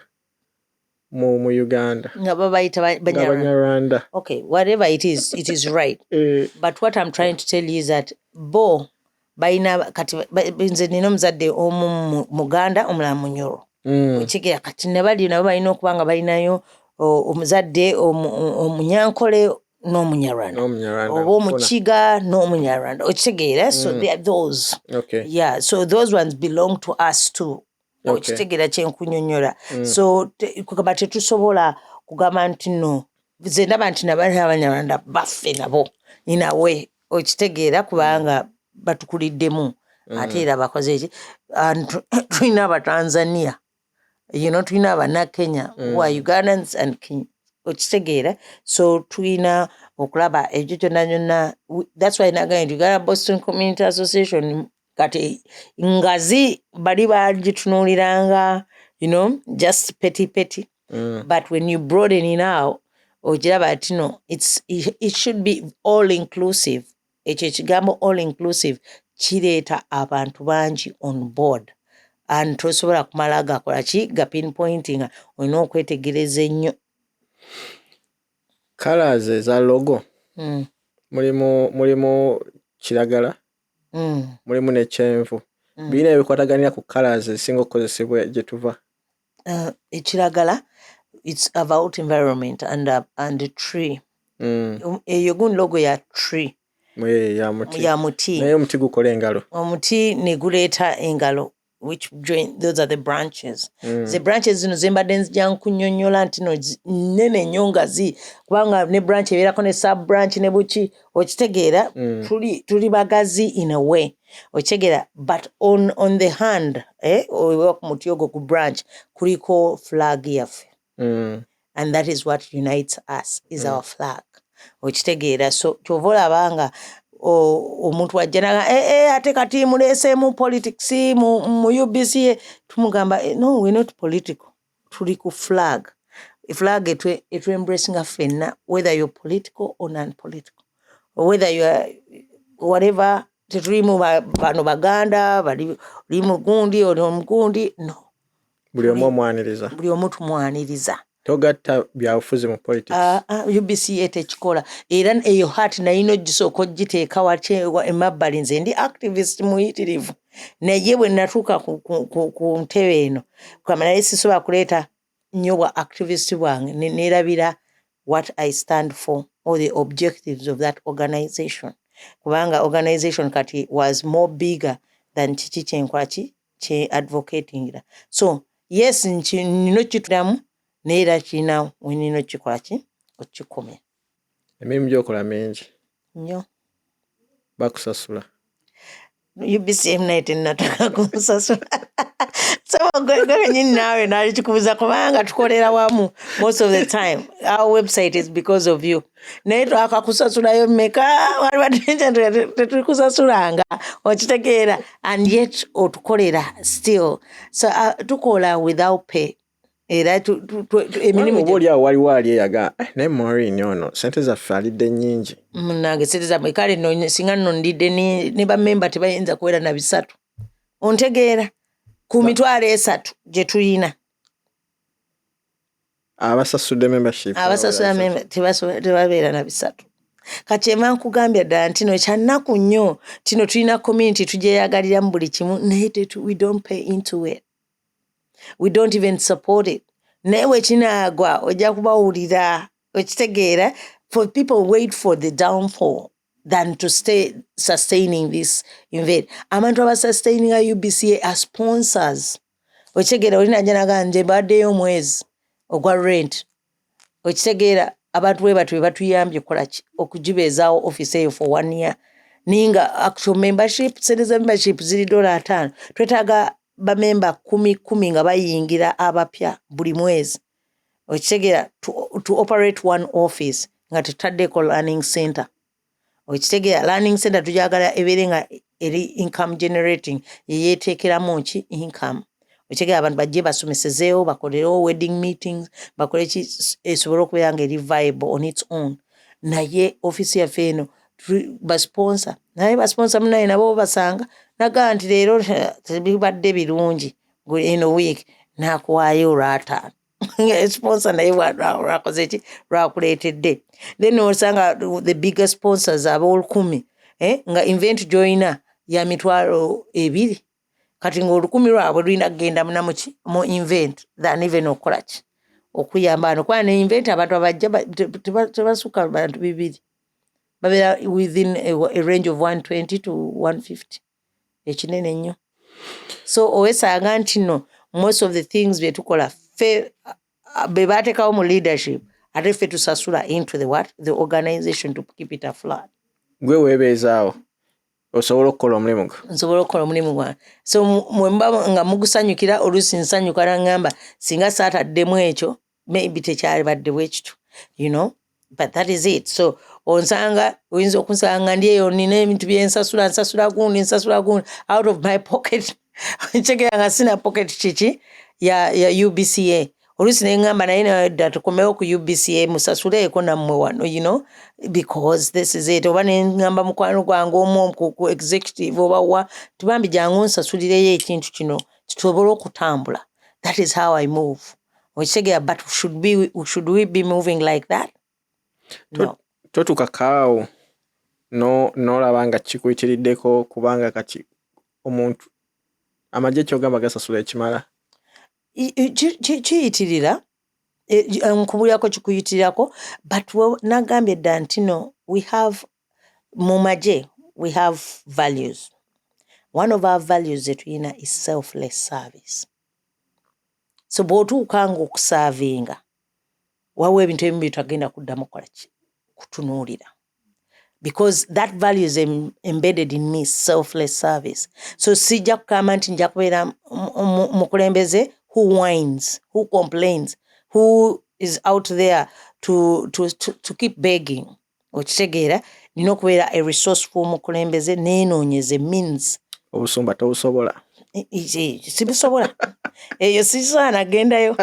mu Uganda nga babayita banyarwanda. Okay, whatever it is right but what I'm trying to tell you is that bo bayina kati nze nina omuzadde omu Muganda omulala Munyoro okitegeera kati ne bali nabo balina okuba nga balinayo omuzadde omunyankole n'omunyarwanda oba omukiga n'omunyarwanda okitegeera so they are those okay yeah so those ones belong to us too okitegeera kyenkunyonnyola so kugamba tetusobola kugamba nti no nze ndaba nti nabali abanyarwanda baffe nabo inawe okitegeera kubanga batukuliddemu ate era bakoze eki tulina abatanzania tulina abannakenya who are Ugandans and Kenya okitegeera so tulina okulaba ebyo kyonna that's why nagamba nti Ugandan Boston Community Association kati ngazi bali bagitunuuliranga just petty but when you broaden it out ogiraba ati no it should be all inclusive ekyo ekigambo all inclusive kireeta abantu bangi on board and tosobola kumala gakola ki ga pinpointing olina okwetegereza ennyo colors eza logo mulimu kiragala mulimu ne kyenvu birina ebikwataganira ku colors ezisinga okukozesebwa gye tuva ekiragala it's about environment and the tree eyo gundi logo ya tree ya muti naye omuti gukola engalo omuti ne guleeta engalo which join, those are the branches. The branches zino zembadde nzija nkunyonnyola nti no nnene nnyo nga kubanga ne branch ebeerako ne sub branch ne buki okitegeera tuli bagazi in a way okitegeera, but on the hand oba ku muti ogwo ku branch kuliko flag yaffe and that is what unites us is our flag okitegeera. So kyova olabanga omuntu wajja naga ate kati muleeseemu politics mu UBCA tumugamba no, we're not political, tuli ku flag. Flag etu embracing ffenna, whether you're political or non-political, or whether you are whatever. Tetulimu bano Baganda bali mugundi oli omugundi, no, buli omu omwaniriza, buli omu tumwaniriza. Togatta byabufuzi mu politics. UBCA tekikola era eyo hati nayino gisooka ogiteeka wacewa emabbali. Nze ndi activist muyitirivu naye bwe natuuka ku ntebe eno kwama naye sisobola kuleeta nnyo bwa activist bwange neerabira what I stand for or the objectives of that organization, kubanga organization kati was more bigger than kiki kyenkola kye advocating. So yes, nino kitulamu neera kina wenino kikola ki okikomya. Emirimu gyokola mingi nnyo. Bakusasula? UBCA night nataka kumusasula. So nyini nawe nali kikubuza kubanga tukolera wamu most of the time. Our website is because of you. Naye twakakusasulayo mmeka wali batenja tetukusasulanga okitegeera and yet otukolera still. So tukola without pay. Era emirimu oli awo waliwo ali eyaga naye Maureen ono sente zaffe alidde nnyingi. Munnange sente zammwe kale no singa nno ndidde ne bammemba tebayinza kuwera na 3. Ontegeera ku mitwalo 3 gye tulina. Abasasudde membership. Abasasula member tebabeera na 3. Kakyema nkugambya ddala nti no kyannaku nnyo tino tulina community tugyeyagalira mu buli kimu naye we don't pay into it. We don't even support it. Naye wekinaagwa ojja kubawulira okitegeera. For people wait for the downfall than to stay sustaining this event. Abantu abasustaining UBCA as sponsors. Okitegeera olina ajja nje baddeyo omwezi ogwa rent. Okitegeera abantu bwe batu batuyambye kola ki okugibeezaawo office eyo for 1 year. Ninga actual membership, sente za membership ziri $5. Twetaaga bamemba 10 nga bayingira abapya buli mwezi. Okitegeera to operate one office nga tutaddeko learning center. Okitegeera learning center tujagala ebeere nga eri income generating yeyeteekeramu ki income. Okitegeera abantu bajje basomesezeewo bakolerewo wedding meetings bakole ki esobole okubeera nga eri viable on its own. Naye office yaffe eno basponsor naye basponsor munaye nabo basanga nagaa nti leero tebibadde birungi in a week nakuwaayo $5. Sponsor naye lwakoze ki lwakuleetedde. Then osanga the bigger sponsors ab'olukumi nga event joina ya $2,000 kati ng'olukumi lwabwe lulina kugenda munamuki mu event than even okukola ki okuyamba ano kuba ne event abantu abajja tebasukka abantu 200 babeera within a range of 120 to 150 ekinene nnyo. So owesanga nti no most of the things bye tukola be bateekawo mu leadership ate ffe tusasula into the organization to keep it afloat. Gwe weebeezaawo osobola okukola omulimu gwo? Nsobola okukola omulimu gwange. So mwemba nga mugusanyukira oluusi nsanyuka nangamba singa saataddemu ekyo maybe tekyalibadde bwekitu, you know, but that is it. So onsanga oyinza okunsanga ndi eyo nina ebintu nsasula gundi out of my pocket. Nkyegera nga sina pocket kiki ya UBCA. Oluusi neŋŋamba naye dda tukomewo ku UBCA musasuleeko nammwe wano, you know, because this is it. Oba neŋŋamba mukwano gwange omu ku executive oba wa tubambi jangu nsasulireyo ekintu kino tusobole okutambula. That is how I move. Okitegeera, but should we be moving like that? No. Totukakaawo n'olaba nga kikuyitiriddeko kubanga kati omuntu amagye kyogamba gasasula ekimala. Kiyitirira nkubulirako kikuyitirirako, but nagambye dda nti no, we have mu magye we have values. one of our values that we know is selfless service. So bw'otuukanga okusavinga wawe ebintu ebimu bitagenda kuddamu kutunuulira. Because that value is embedded in me, selfless service. So sijja kugamba nti nja kubeera mukulembeze who whines, who complains, who is out there to keep begging. Okitegeera, nina okubeera a resourceful mukulembeze neenoonyeze means. Obusumba tobusobola. Sibusobola. Eyo sisaana gendayo.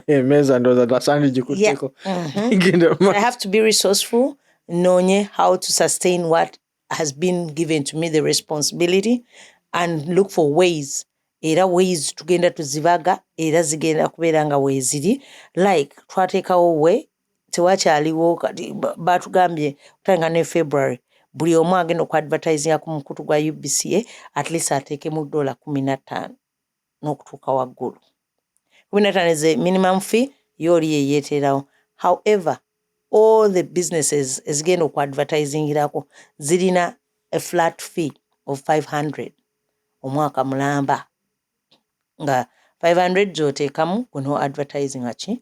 Emeza ndoza tasandi jikutteko. I have to be resourceful. Knowing how to sustain what has been given to me, the responsibility, and look for ways. Era ways tugenda tuzivaga, era zigenda kubeera nga weeziri. Like, twateekawo we, tewakyaliwo batugambye kutanga ne February. Buli omu agenda okwadvertisinga ku mukutu gwa UBCA, at least ateekemu $15 n'okutuuka waggulu. $15 is a minimum fee, yooli yeyeeterawo. However, all the businesses ezigenda okwadvertisingirako zirina a flat fee of $500 omwaka mulamba. Nga $500 zoteekamu kuno advertising achi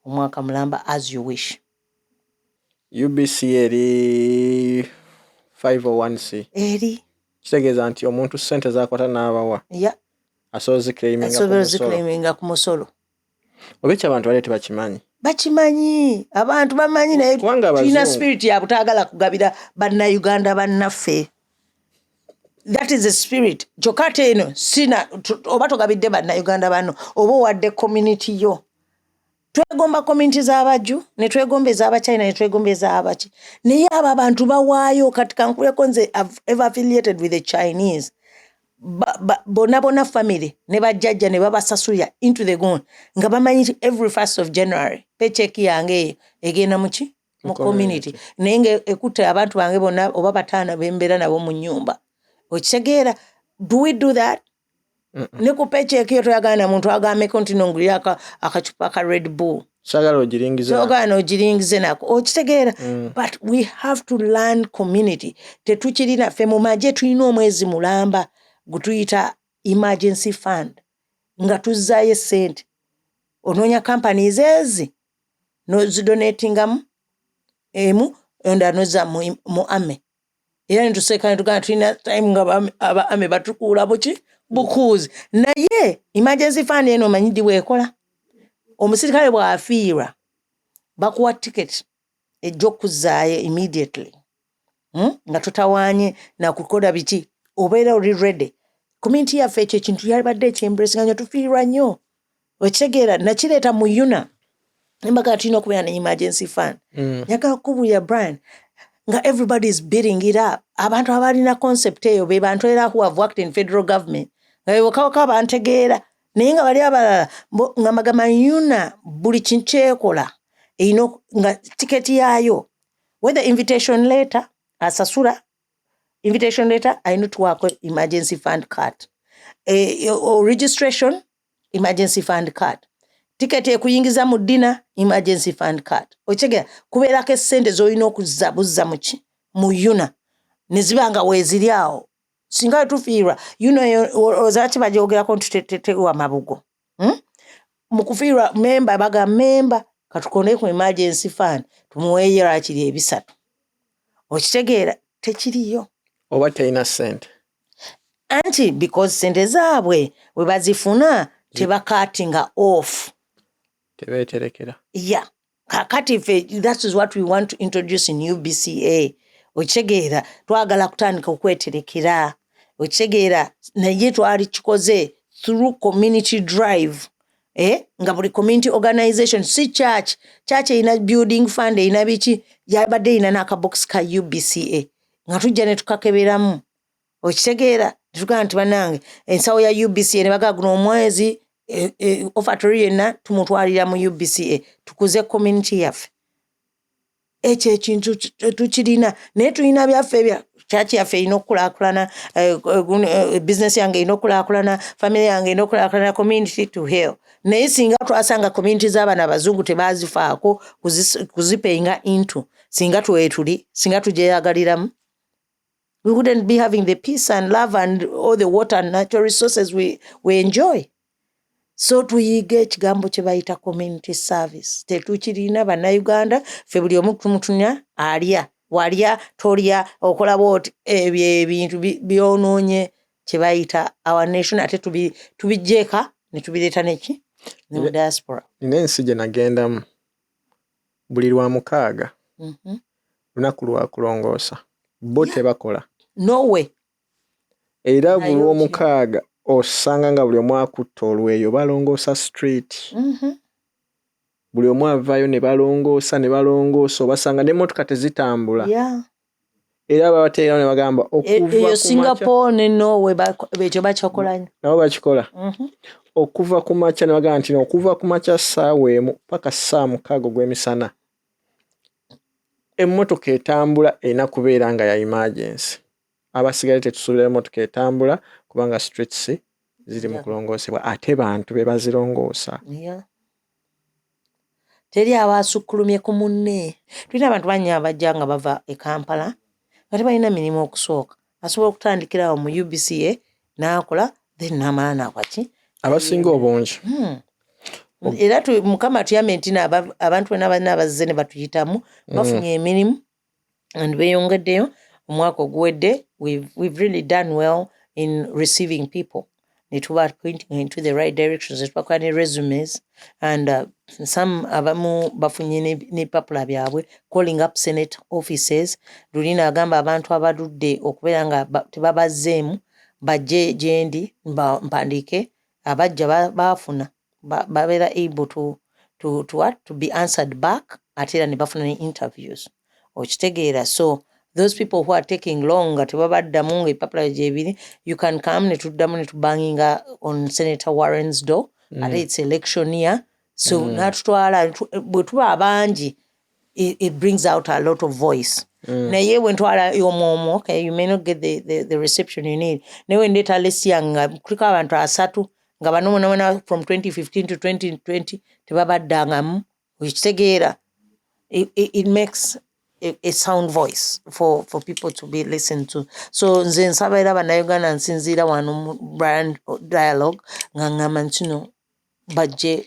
omwaka mulamba as you wish. UBCA eri 501c. Eri. Kitegeeza nti omuntu ssente z'akwata n'abawa. Asobola ziclaiminga ku musolo. Obeekyo abantu bali tebakimanyi. Bakimanyi. Abantu bamanyi naye tulina spirit ya butaagala kugabira bannayuganda bannaffe. That is the spirit. Kyokka eno sina oba togabidde bannayuganda banno oba owadde community yo. Twegomba community z'abajju, ne twegomba ez'abachina, ne twegomba ez'abaki. Naye abo abantu bawaayo kati kankuleko nze ever affiliated with the Chinese. Bona family ne bajjajja ne babasasulira into the gun nga bamanyi every 1st of January paycheck yange egenda mu community nenge ekutte abantu bange bonna oba bataana bembeera nabo mu nyumba. Okitegeera, do we do that? Ne ku paycheck yo toyagala muntu agambe kontinonguli akacupa ka Red Bull. Sagala ogiringize nako. Okitegeera, but we have to learn community. Tetukirina ffe mu magye tulina omwezi mulamba gutuyita emergency fund nga tuzzaayo sente onoonya companies ezi nozidonatingamu emu onda noza mu ame era netuseeka netugana tulina time nga ame batukuula bukuuzi naye emergency fund eno omanyidi bwekola omusirikale bw'afiirwa bakuwa ticket ejja okuzzaayo immediately nga totawaanye nakukola biki obeera oli ready. Community yaffe ekyo ekintu yabadde ekyembulesiganya tufiirwa nnyo. Okitegeera nakireeta mu UNA embaga tulina okubeera ne emergency fund. Njagala kubuulira Bryn nga everybody is beating it up. Abantu abalina concept eyo be bantu era who have worked in federal government nga bebokawaka bantegeera naye nga bali abalala nga magama UNA buli kintu kyekola erina nga tiketi yaayo whether invitation letter asasula invitation letter ayina tuwaako emergency fund card registration emergency fund card ticket ekuyingiza mu ddina emergency fund card. Okitegeera kubeerako essente z'olina okuzabuzza mu UNA ne ziba nga weeziri awo singa tufiirwa UNA ozaki bagyogerako nti tetewa mabugo mu kufiirwa memba baga memba katukonde ku emergency fund tumuweeyo akiri 3. Okitegeera tekiriyo oba talina ssente anti because sente zaabwe we bazifuna tebakatinga off tebeeterekera. Kakati that is what we want to introduce in UBCA. Okitegeera twagala kutandika okweterekera. Okitegeera naye twali kikoze through community drive. Nga buli community organization si church erina building fund erina biki yabadde erina n'akabox ka UBCA nga tujja ne tukakeberamu. Okitegeera tugaa nti bannange ensawo ya UBCA ne bagaa guno omwezi offertory yenna tumutwalira mu UBCA tukuze community yaffe. Ekyo ekintu tukirina naye tulina byaffe ebya church yaffe erina okukulaakulana, business yange erina okukulaakulana, family yange erina okukulaakulana, community to hell. Naye singa twasanga community z'abaana abazungu tebazifaako kuzipayinga into singa tuweetuli singa tugyeyagaliramu we wouldn't be having the peace and love and all the water and natural resources we enjoy. So tuyiga ekigambo kye bayita community service. Tetukirina bannayuganda, ffe buli omu tumutunya alya, walya, tolya, okola bwoti, ebintu byonoonye kye bayita our nation, ate tubijjeeka ne tubireeta neki ne mu diaspora. Nina ensi gye nagendamu buli lwa mukaaga lunaku lwa kulongoosa bo tebakola. Nowe. Era buli omukaaga osanga nga buli omu akutta olweyo balongoosa street. Buli omu avaayo ne balongoosa obasanga n'emmotoka tezitambula. Era babateerawo ne bagamba okuva ku Singapore ne Norway ekyo bakikola nnyo. Nabo bakikola. Okuva ku makya ne bagamba nti okuva ku makya ssaawa emu paka ssaawa mukaaga ogw'emisana emmotoka etambula erina kubeera nga ya emergency. Abasigale tetusuubira emmotoka etambula kubanga streets ziri mu kulongoosebwa ate bantu be bazirongoosa. Teri abasukkulumye ku munne. Tulina abantu bangi abajja nga bava e Kampala nga tebalina mirimu okusooka. Asobola okutandikira awo mu UBCA n'akola then n'amala n'akwaki. Abasinga obungi. Era Mukama tuyambe nti abantu bonna balina abazze ne batuyitamu bafunye emirimu and beeyongeddeyo. Omwaka oguwedde we've really done well in receiving people. Ne tuba pointing into the right directions. Ne tubakola ne resumes and some abamu bafunye n'ebipapula byabwe calling up Senate offices. Lulina agamba abantu abaludde okubeera nga tebabazzeemu bajje gye ndi mpandiike abajja baafuna babeera able to be answered back ate era ne bafuna ne interviews. Okitegeera. So those people who are taking long tebabaddamu nga ebipapula gyebiri, you can come ne tuddamu ne tubanginga on Senator Warren's door. Ate it's election year. So natutwala bwe tuba abangi it brings out a lot of voice. Naye bwe ntwala Momo, okay, you may not get the reception you need. Naye when ndeeta Lesia nga kuliko abantu 3 nga bano from 2015 to 2020 tebabaddangamu. Okitegeera. It makes a sound voice for people to be listened to. So nze nsaba era bannayuganda nsinziira wano mu Bryn Dialogue nga ngamba ntino bajje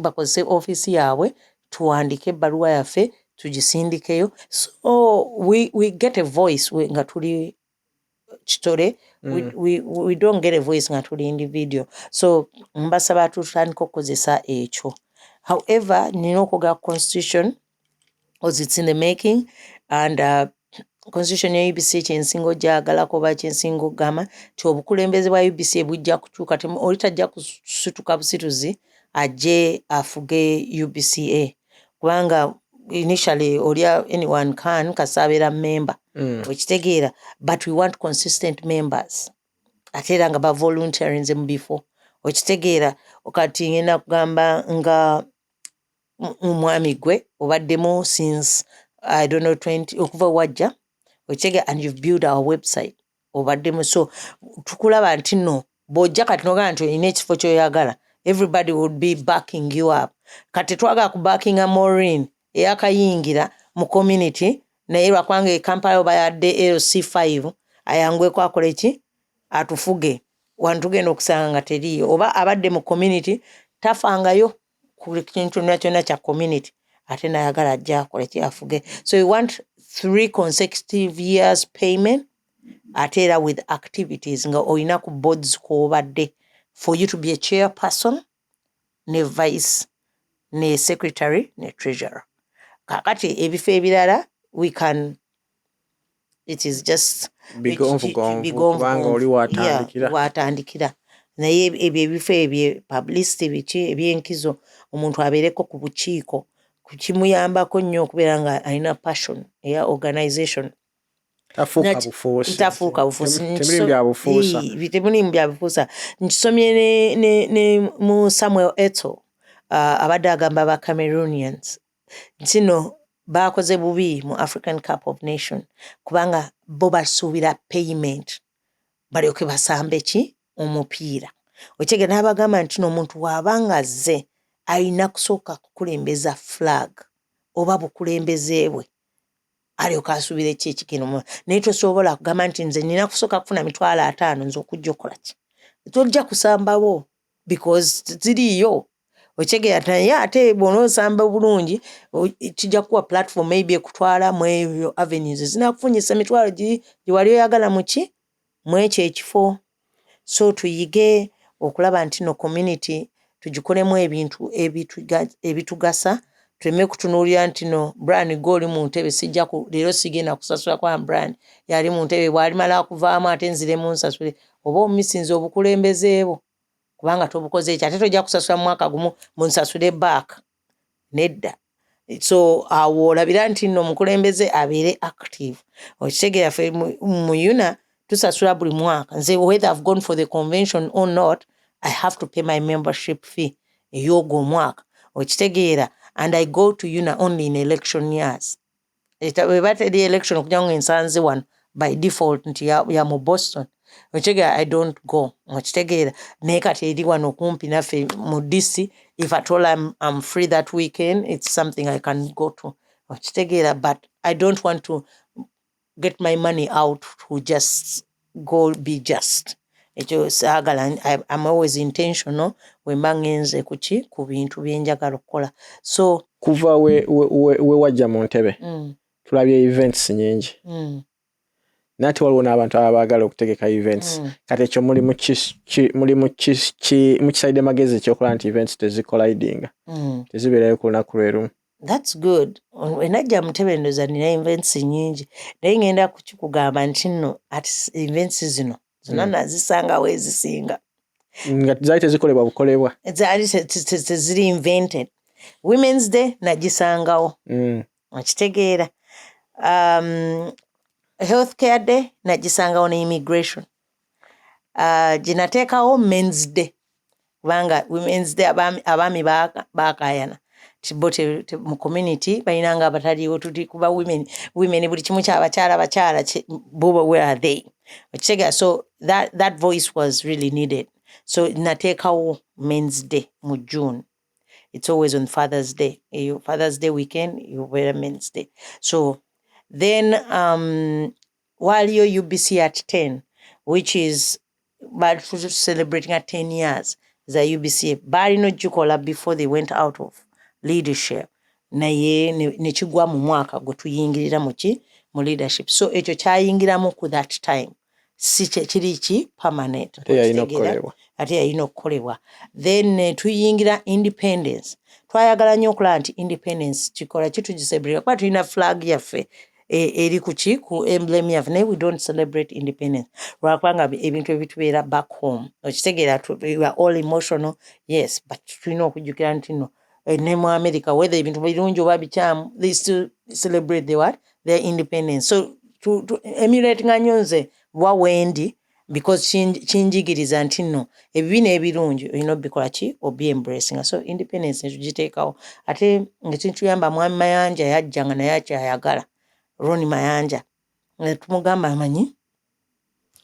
bakozese office yaabwe tuwandike ebbaluwa yaffe tugisindikeyo. So we get a voice nga tuli kitole. We don't get a voice nga tuli individual. So mbasaba tutandika okukozesa ekyo. However, nina okwogera constitution because it's in the making and constitution ya UBCA kyensinga ogyagalako oba kyensinga ogamba ti obukulembeze bwa UBCA bujja kukyuka. Oli tajja kusituka busituzi ajje afuge UBCA kubanga initially anyone can kasabeera member. Okitegeera. But we want consistent members ate era nga bavolunteerinze mu bifo. Okitegeera. Okati ngenda kugamba nga umwami gwe obaddemu since I don't know 20 okuva wajja okitegeera and you've built our website obaddemu. So tukulaba nti no bw'ojja kati n'ogamba nti olina ekifo ky'oyagala everybody would be backing you up. Kati twagala ku backinga Maureen eyakayingira mu community naye lwakubanga e Kampala bayadde LC5 ayangweko akole ki atufuge wantugenda okusanga nga teriyo oba abadde mu community tafangayo ku kintu kyonna kya community ate nayagala ajja akole ki afuge. So we want 3 consecutive years payment ate era with activities nga olina ku boards kw'obadde for you to be a chairperson ne vice ne secretary ne treasurer. Kakati ebifo ebirala we can it is just kubanga oli watandikira naye ebyo ebifo ebyo publicity biki ebyenkizo omuntu abeereko ku bukiiko kukimuyambako nnyo okubeera nga alina passion eya organization. Tafuuka bufuusa. Temulimu bya bufuusa. Nkisomye ne mu Samuel Eto'o abadde agamba aba Cameroonians ntino bakoze bubi mu African Cup of Nation kubanga bo basuubira payment balyoke basambe ki omupiira. Okitegeera n'abagamba nti omuntu bw'abanga azze alina kusooka kukulembeza flag oba bukulembeze bwe alyoka asubire ki ekigeno naye tosobola kugamba nti nze nina kusooka kufuna 5,000 nze okujja okukola ki tojja kusambawo because ziriyo okitegeera naye ate bw'onoosamba obulungi kijja kuwa platform maybe ekutwala mu ebyo avenues zinakufunyisa 1,000 gye wali oyagala muki mu ekyo ekifo so tuyige okulaba nti no community tugikolemu ebintu ebitugasa tuleme kutunuulira nti no Brand g'oli mu ntebe sijja leero sigenda kusasula kwa Brand yali mu ntebe bw'alimala kuvaamu ate nziremu nsasule oba omumisinzi obukulembezeebo kubanga tobukoze ekyo ate tojja kusasula mu mwaka gumu munsasule back nedda so awo olabira nti nno omukulembeze abeere active okitegeera ffe mu UNA tusasula buli mwaka nze whether I've gone for the convention or not I have to pay my membership fee ey'ogwo omwaka okitegeera and I go to UNA only in election years bweba teri election okujja ngo ensanze wano by default nti ya mu Boston okitegeera I don't go okitegeera naye kati eri wano kumpi naffe mu DC if at all I'm free that weekend it's something I can go to okitegeera but I don't want to get my money out to just go be just ekyo saagala I'm always intentional wemba ngenze ku bintu byenjagala okukola so kuva we wajja mu ntebe tulabye events nyingi nati waliwo n'abantu abaagala okutegeka events kati ekyo muli mu kisaide magezi ekyokola nti events tezikolidinga tezibeerayo ku lunaku lwe lumu. That's good. Enajja mutebe ndoza nina events nyingi naye ngenda kukigamba nti nno at events zino zonna nazisanga wezisinga nga zaali tezikolebwa bukolebwa zaali teziri invented. Women's Day nagisangawo okitegeera healthcare day nagisangawo ne immigration ginateekawo Men's Day kubanga Women's Day abaami baakayana bote mu community bayinanga abataliwo tuti kuba women buli kimu ky'abakyala bo where are they okitegeera so that voice was really needed so nateekawo Men's Day mu June. It's always on Father's Day. Father's Day weekend, you wear a Men's Day. So then while you're UBC at 10, which is celebrating at 10 years, the UBCA, bari no jukola before they went out of leadership. Naye nechigwa mu mwaka go tuyingirira mu leadership. So ekyo kyayingiramu ku that time. Si kiri permanent. Ate yalina okukolebwa then tuyingira independence twayagala nnyo okulaba nti independence kikola kitugisebulira kuba tulina flag yaffe eri ku emblem yaffe naye we don't celebrate independence lwakubanga ebintu ebitubeera back home okitegeera we are all emotional yes but tulina okujjukira nti no ne mu America whether ebintu birungi oba bikyamu they still celebrate their independence so to emulate nga nnyo nze wawendi because kinjigiriza nti nno ebibi n'ebirungi olina obikola ki obi embracing so independence netugiteekawo ate nga kituyamba Mwami Mayanja yajjanga naye akyayagala Ronnie Mayanja tumugamba amanyi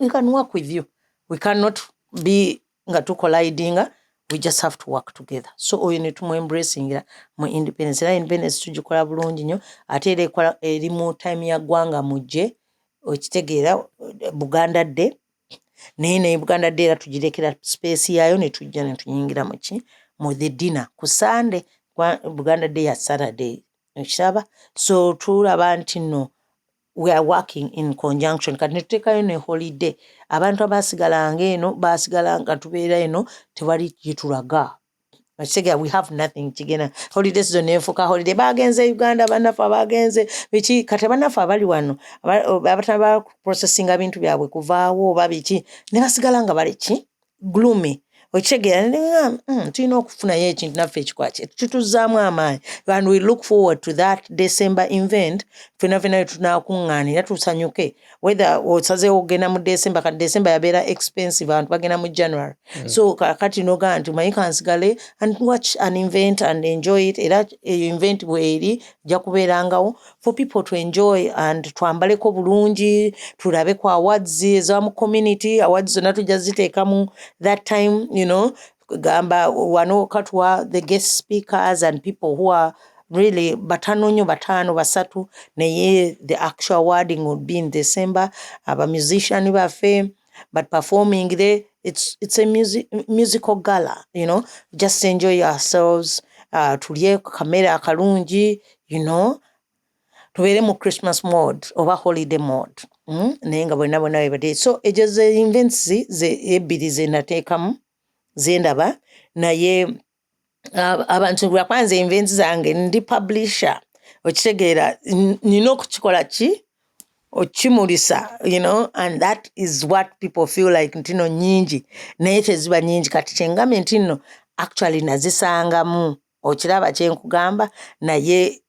we can work with you we cannot be nga tukolidinga we just have to work together so oyo netumu embracingira mu independence era independence tugikola bulungi nnyo ate eri mu time ya ggwanga mujje okitegeera Buganda Day naye Buganda Day era tugirekera space yayo ne tujja ne tuyingira mu the dinner ku Sunday Buganda Day ya Saturday okiraba so tulaba nti nno we are working in conjunction kati netuteekayo ne holiday abantu abasigalanga eno basigalanga tubeera eno tewali gitulaga okitegeera we have nothing kigena holiday season nefuka holiday bagenze Uganda banafa bagenze biki kati banafa abali wano abataba processing bintu byabwe kuvaawo oba biki ne basigalanga bali ki gloomy okitegeera tulina okufunayo ekintu naffe ekikwaki kituzaamu amaanyi and we look forward to that December event fena tunakuŋŋaanira tusanyuke whether osazeewo ogenda mu December kati December yabeera expensive abantu bagenda mu January so kati nogaa nti manyi kansigale and watch an event and enjoy it era event bweri ja kubeerangawo for people to enjoy and twambaleko bulungi tulabe ku awards eza mu community awards zonna tujja ziteekamu that time you know gamba wano katwa the guest speakers and people who are really batano basatu naye the actual wording would be in December. Aba musician baffe but performing there, it's a musical gala, you know, just enjoy yourselves, tulye kamera akalungi, you know, tubeere mu Christmas mode oba holiday mode. Naye nga bonna bebadde. So ejo ze events ebbiri ze nateekamu ze ndaba naye abantu lwakwanza events zange ndi publisher okitegeera nina okukikola ki okimulisa, you know, and that is what people feel like ntino nyingi naye teziba nyingi kati kyengamye ntino actually nazisangamu okiraba kyenkugamba naye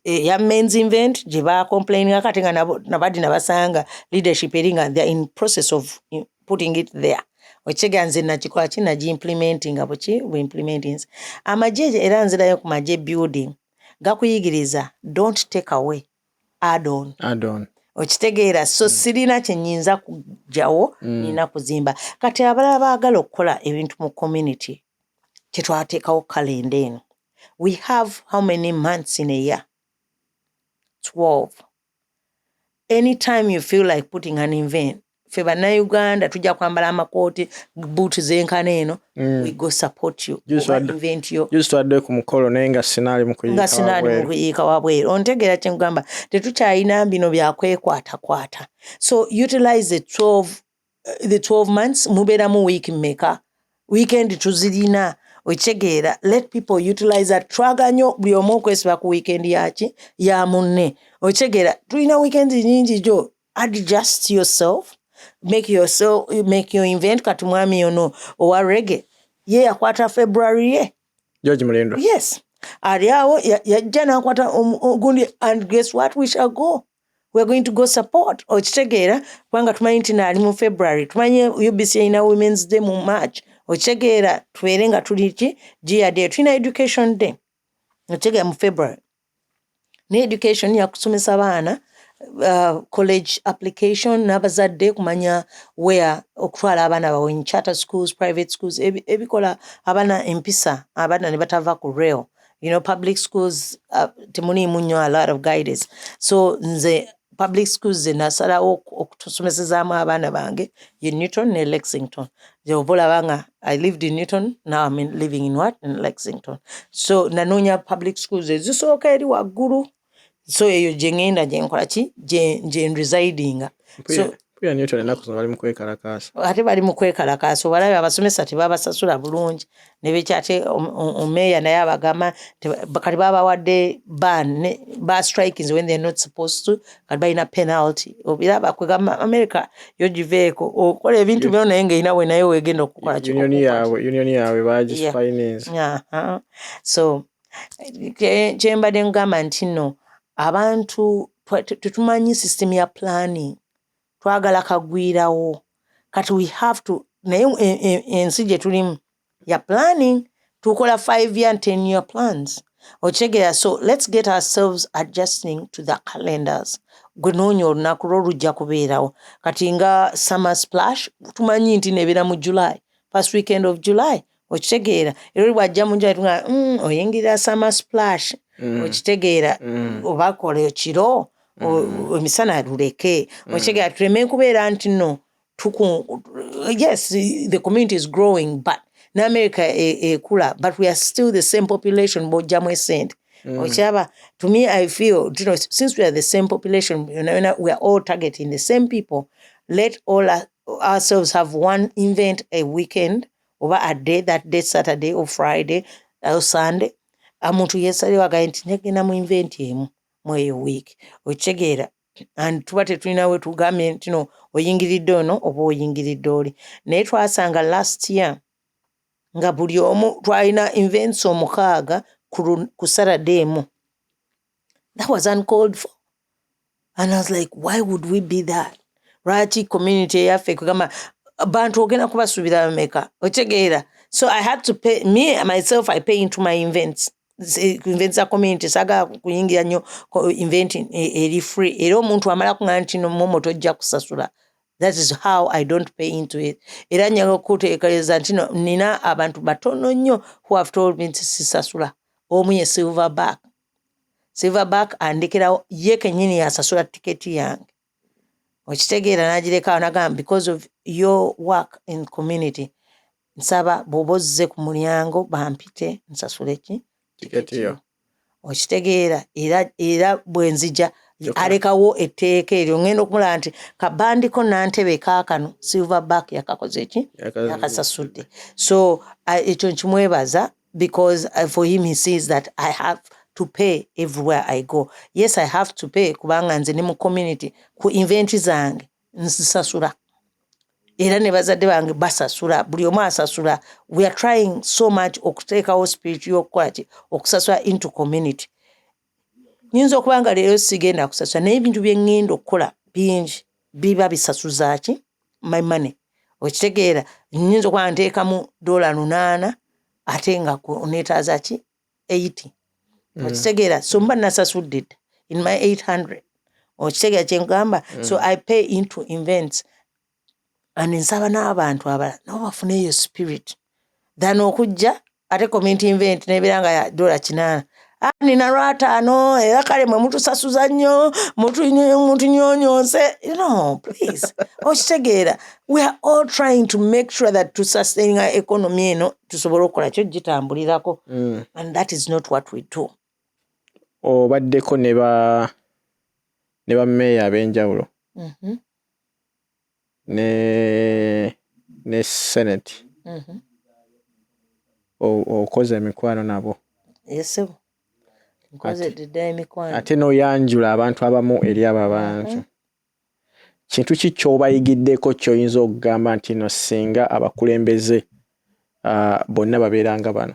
ya men's event gye complaining kati nga nabadde nabasanga leadership eringa they are in process of putting it there. Okitegeera nze nakikola ki nagi-implementing buki bu-implementing. Amagye era nzirayo ku magye building gakuyigiriza don't take away, add on. Okitegeera so sirina kyenyinza kujjawo nina kuzimba. Kati abalala baagala okukola ebintu mu community kyetwateekawo kalenda eno. We have how many months in a year? 12. Anytime you feel like putting an event, ffe bannayuganda tujja kwambala amakooti boot zenkana eno, we go support you. Event yo. Just twadde ku mukolo naye nga sinaali mu kuyiika wabweru. Ontegeera kye nkugamba tetukyalina bino byakwekwatakwata. So utilize the 12 months mubeeramu week mmeka. Weekend tuzirina. Okitegeera let people utilize that. Twaganyo buli omu okwesiba ku weekend yaki ya munne. Okitegeera tulina weekend nyingi jo. Adjust yourself. Make your event kati mwami ono owa reggae. Ye yakwata February ye. George Mulendo. Yes. Aliawo yajja nakwata ogundi and guess what, we shall go. We're going to go support. Okitegeera kubanga tumanyi nti naali mu February. Tumanyi UBCA ina Women's Day mu March. Okitegeera tubeere nga tuli ki GIA Day. Tulina Education Day. Okitegeera mu February. Ne education yakusomesa baana college application n'abazadde kumanya where okutwala abaana bawe in charter schools, private schools, ebikola abaana empisa abaana ne batava ku rail. You know, public schools temuni munyo a lot of guidance. So nze public schools ze nasalawo okutusomesezaamu abaana bange in Newton ne Lexington. Jobola banga I lived in Newton, now I'm living in what? In Lexington. So nanoonya public schools ezisooka eri waggulu. So eyo jengenda jenkola ki jen residing. So pia Newton enaku bali mu kwekalakaasa. Ate bali mu kwekalakaasa balabe abasomesa tebabasasula bulungi ne bekyate omeya naye abagamba kati babawadde ban strikings when they're not supposed to kati balina penalty. Obiraba kwegamba America yo giveeko okola ebintu byonna naye ng'erina we naye weegenda okukola ki union yawe baagi finance. So kyembadde ngamba nti no abantu tetumanyi system ya planning. Twagala kagwirawo. Kati we have to naye ensi gye tulimu ya planning tukola 5-year and 10-year plans. Okitegeera so let's get ourselves adjusting to the calendars. Gwe noonya olunaku lw'olujja kubeerawo. Kati nga summer splash tumanyi nti nebeera mu July. First weekend of July. Okitegeera era bw'ajja mu July tunga oyingirira summer splash. Okitegeera obakola ekiro emisana luleke. Okitegeera tuleme kubeera nti no yes, the community is growing but in America ekula but we are still the same population bojjamu esente. Okiraba to me I feel you know, since we are the same population we are all targeting the same people, let all ourselves have one event a weekend over a day, that day Saturday or Friday or Sunday. Amuntu yesalira agaye nti negenda mu event emu mu eyo week. Okitegeera and tuba tetulina we tugambye nti no oyingiridde ono oba oyingiridde oli. Naye twasanga last year nga buli omu twalina events 6 ku Saturday emu. That was uncalled for. And I was like, why would we be that? Lwaki community yaffe kugamba abantu ogenda kubasuubira bameka. Okitegeera so I had to pay myself I pay into my events za community saga kuyingira nnyo event eri free era omuntu amala kuŋŋamba nti no Momo tojja kusasula. That is how I don't pay into it. Era nyaga okuteekereza nti nina abantu batono nnyo who have told me nti sisasula. Omu ye silverback Silverback andikirawo ye kenyini asasula tiketi yange. Okitegeera n'agireka anagamba because of your work in community. Nsaba bw'obozze ku mulyango bampite nsasule ki tiketi yo. Okitegeera era bwe nzija alekawo etteeka eryo ngenda okumula nti kabandiko nantebe kaakano Silverback yakakoze ki yakasasudde. So ekyo nkimwebaza because for him he sees that I have to pay everywhere I go. Yes, I have to pay kubanga nze ne mu community ku event zange nsasula. Era ne bazadde bange basasula, buli omu asasula. We are trying so much okuteekawo spirit y'okukwaki okusasula into community. Nyinza okubanga leero sigenda kusasula naye ebintu bye ngenda okukola bingi biba bisasuza ki my money. Okitegeera nyinza okuba nteekamu $8 ate nga neetaaza ki 80. Okitegeera so mba nasasudde in my 800. Okitegeera kye ngamba. So I pay into events. And nsaba n'abantu abalala nabo bafune eyo spirit than okujja ate community event n'ebeera ya $8. Nina lwataano era kale mwe mutusasuza nnyo mutunyonyonse. Please. Okitegeera we are all trying to make sure that to sustain our economy eno tusobole okukola kyo gitambulirako. And that is not what we do. Obaddeko ne ba meeya ab'enjawulo ne Senate okoze emikwano nabo. Yes, nkoze dda emikwano. Ate n'oyanjula abantu abamu eri abo abantu. Kintu ki ky'obayigiddeko ky'oyinza okugamba nti no singa abakulembeze bonna babeeranga bano?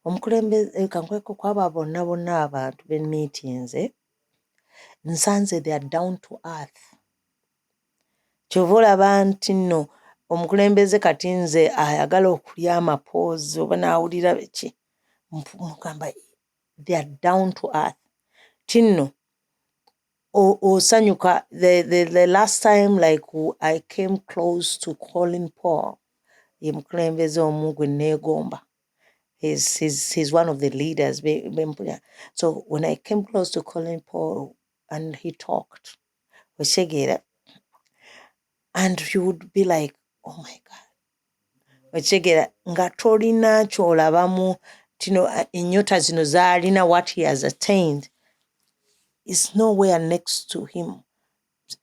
Omukulembeze kankweko kwaba bonna abantu be meetings nsanze they are down to earth. Kyova olaba nti nno omukulembeze kati nze ayagala okulya amapoozi oba n'awulira beki mugamba they are down to earth. Tinno osanyuka the last time like I came close to calling Paul ye mukulembeze omu gwe neegomba. He's one of the leaders. So when I came close to calling Paul and he talked, and you would be like, oh my God. Nga tolina ky'olabamu tino ennyota zino z'alina what he has attained is nowhere next to him.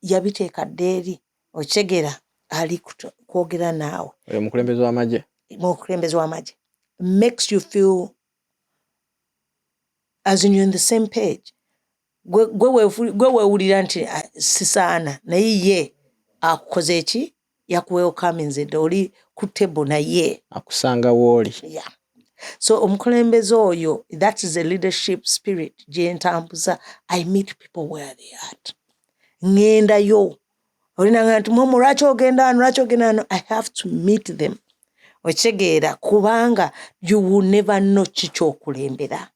Yabiteeka ddeeri okitegeera ali kwogera naawe. Oyo mukulembeze w'amagye. Mukulembeze w'amagye. Makes you feel as in you're on the same page. Gwe weewulira nti sisaana naye ye akukoze eki yakuwelcominze oli ku table naye akusanga wooli. Yeah. So omukulembeze oyo, that is a leadership spirit gye ntambuza. I meet people where they are at. Ngendayo olinanga nti Momo lwaki ogenda ano I have to meet them. Okitegeera kubanga you will never know kikyokulembera.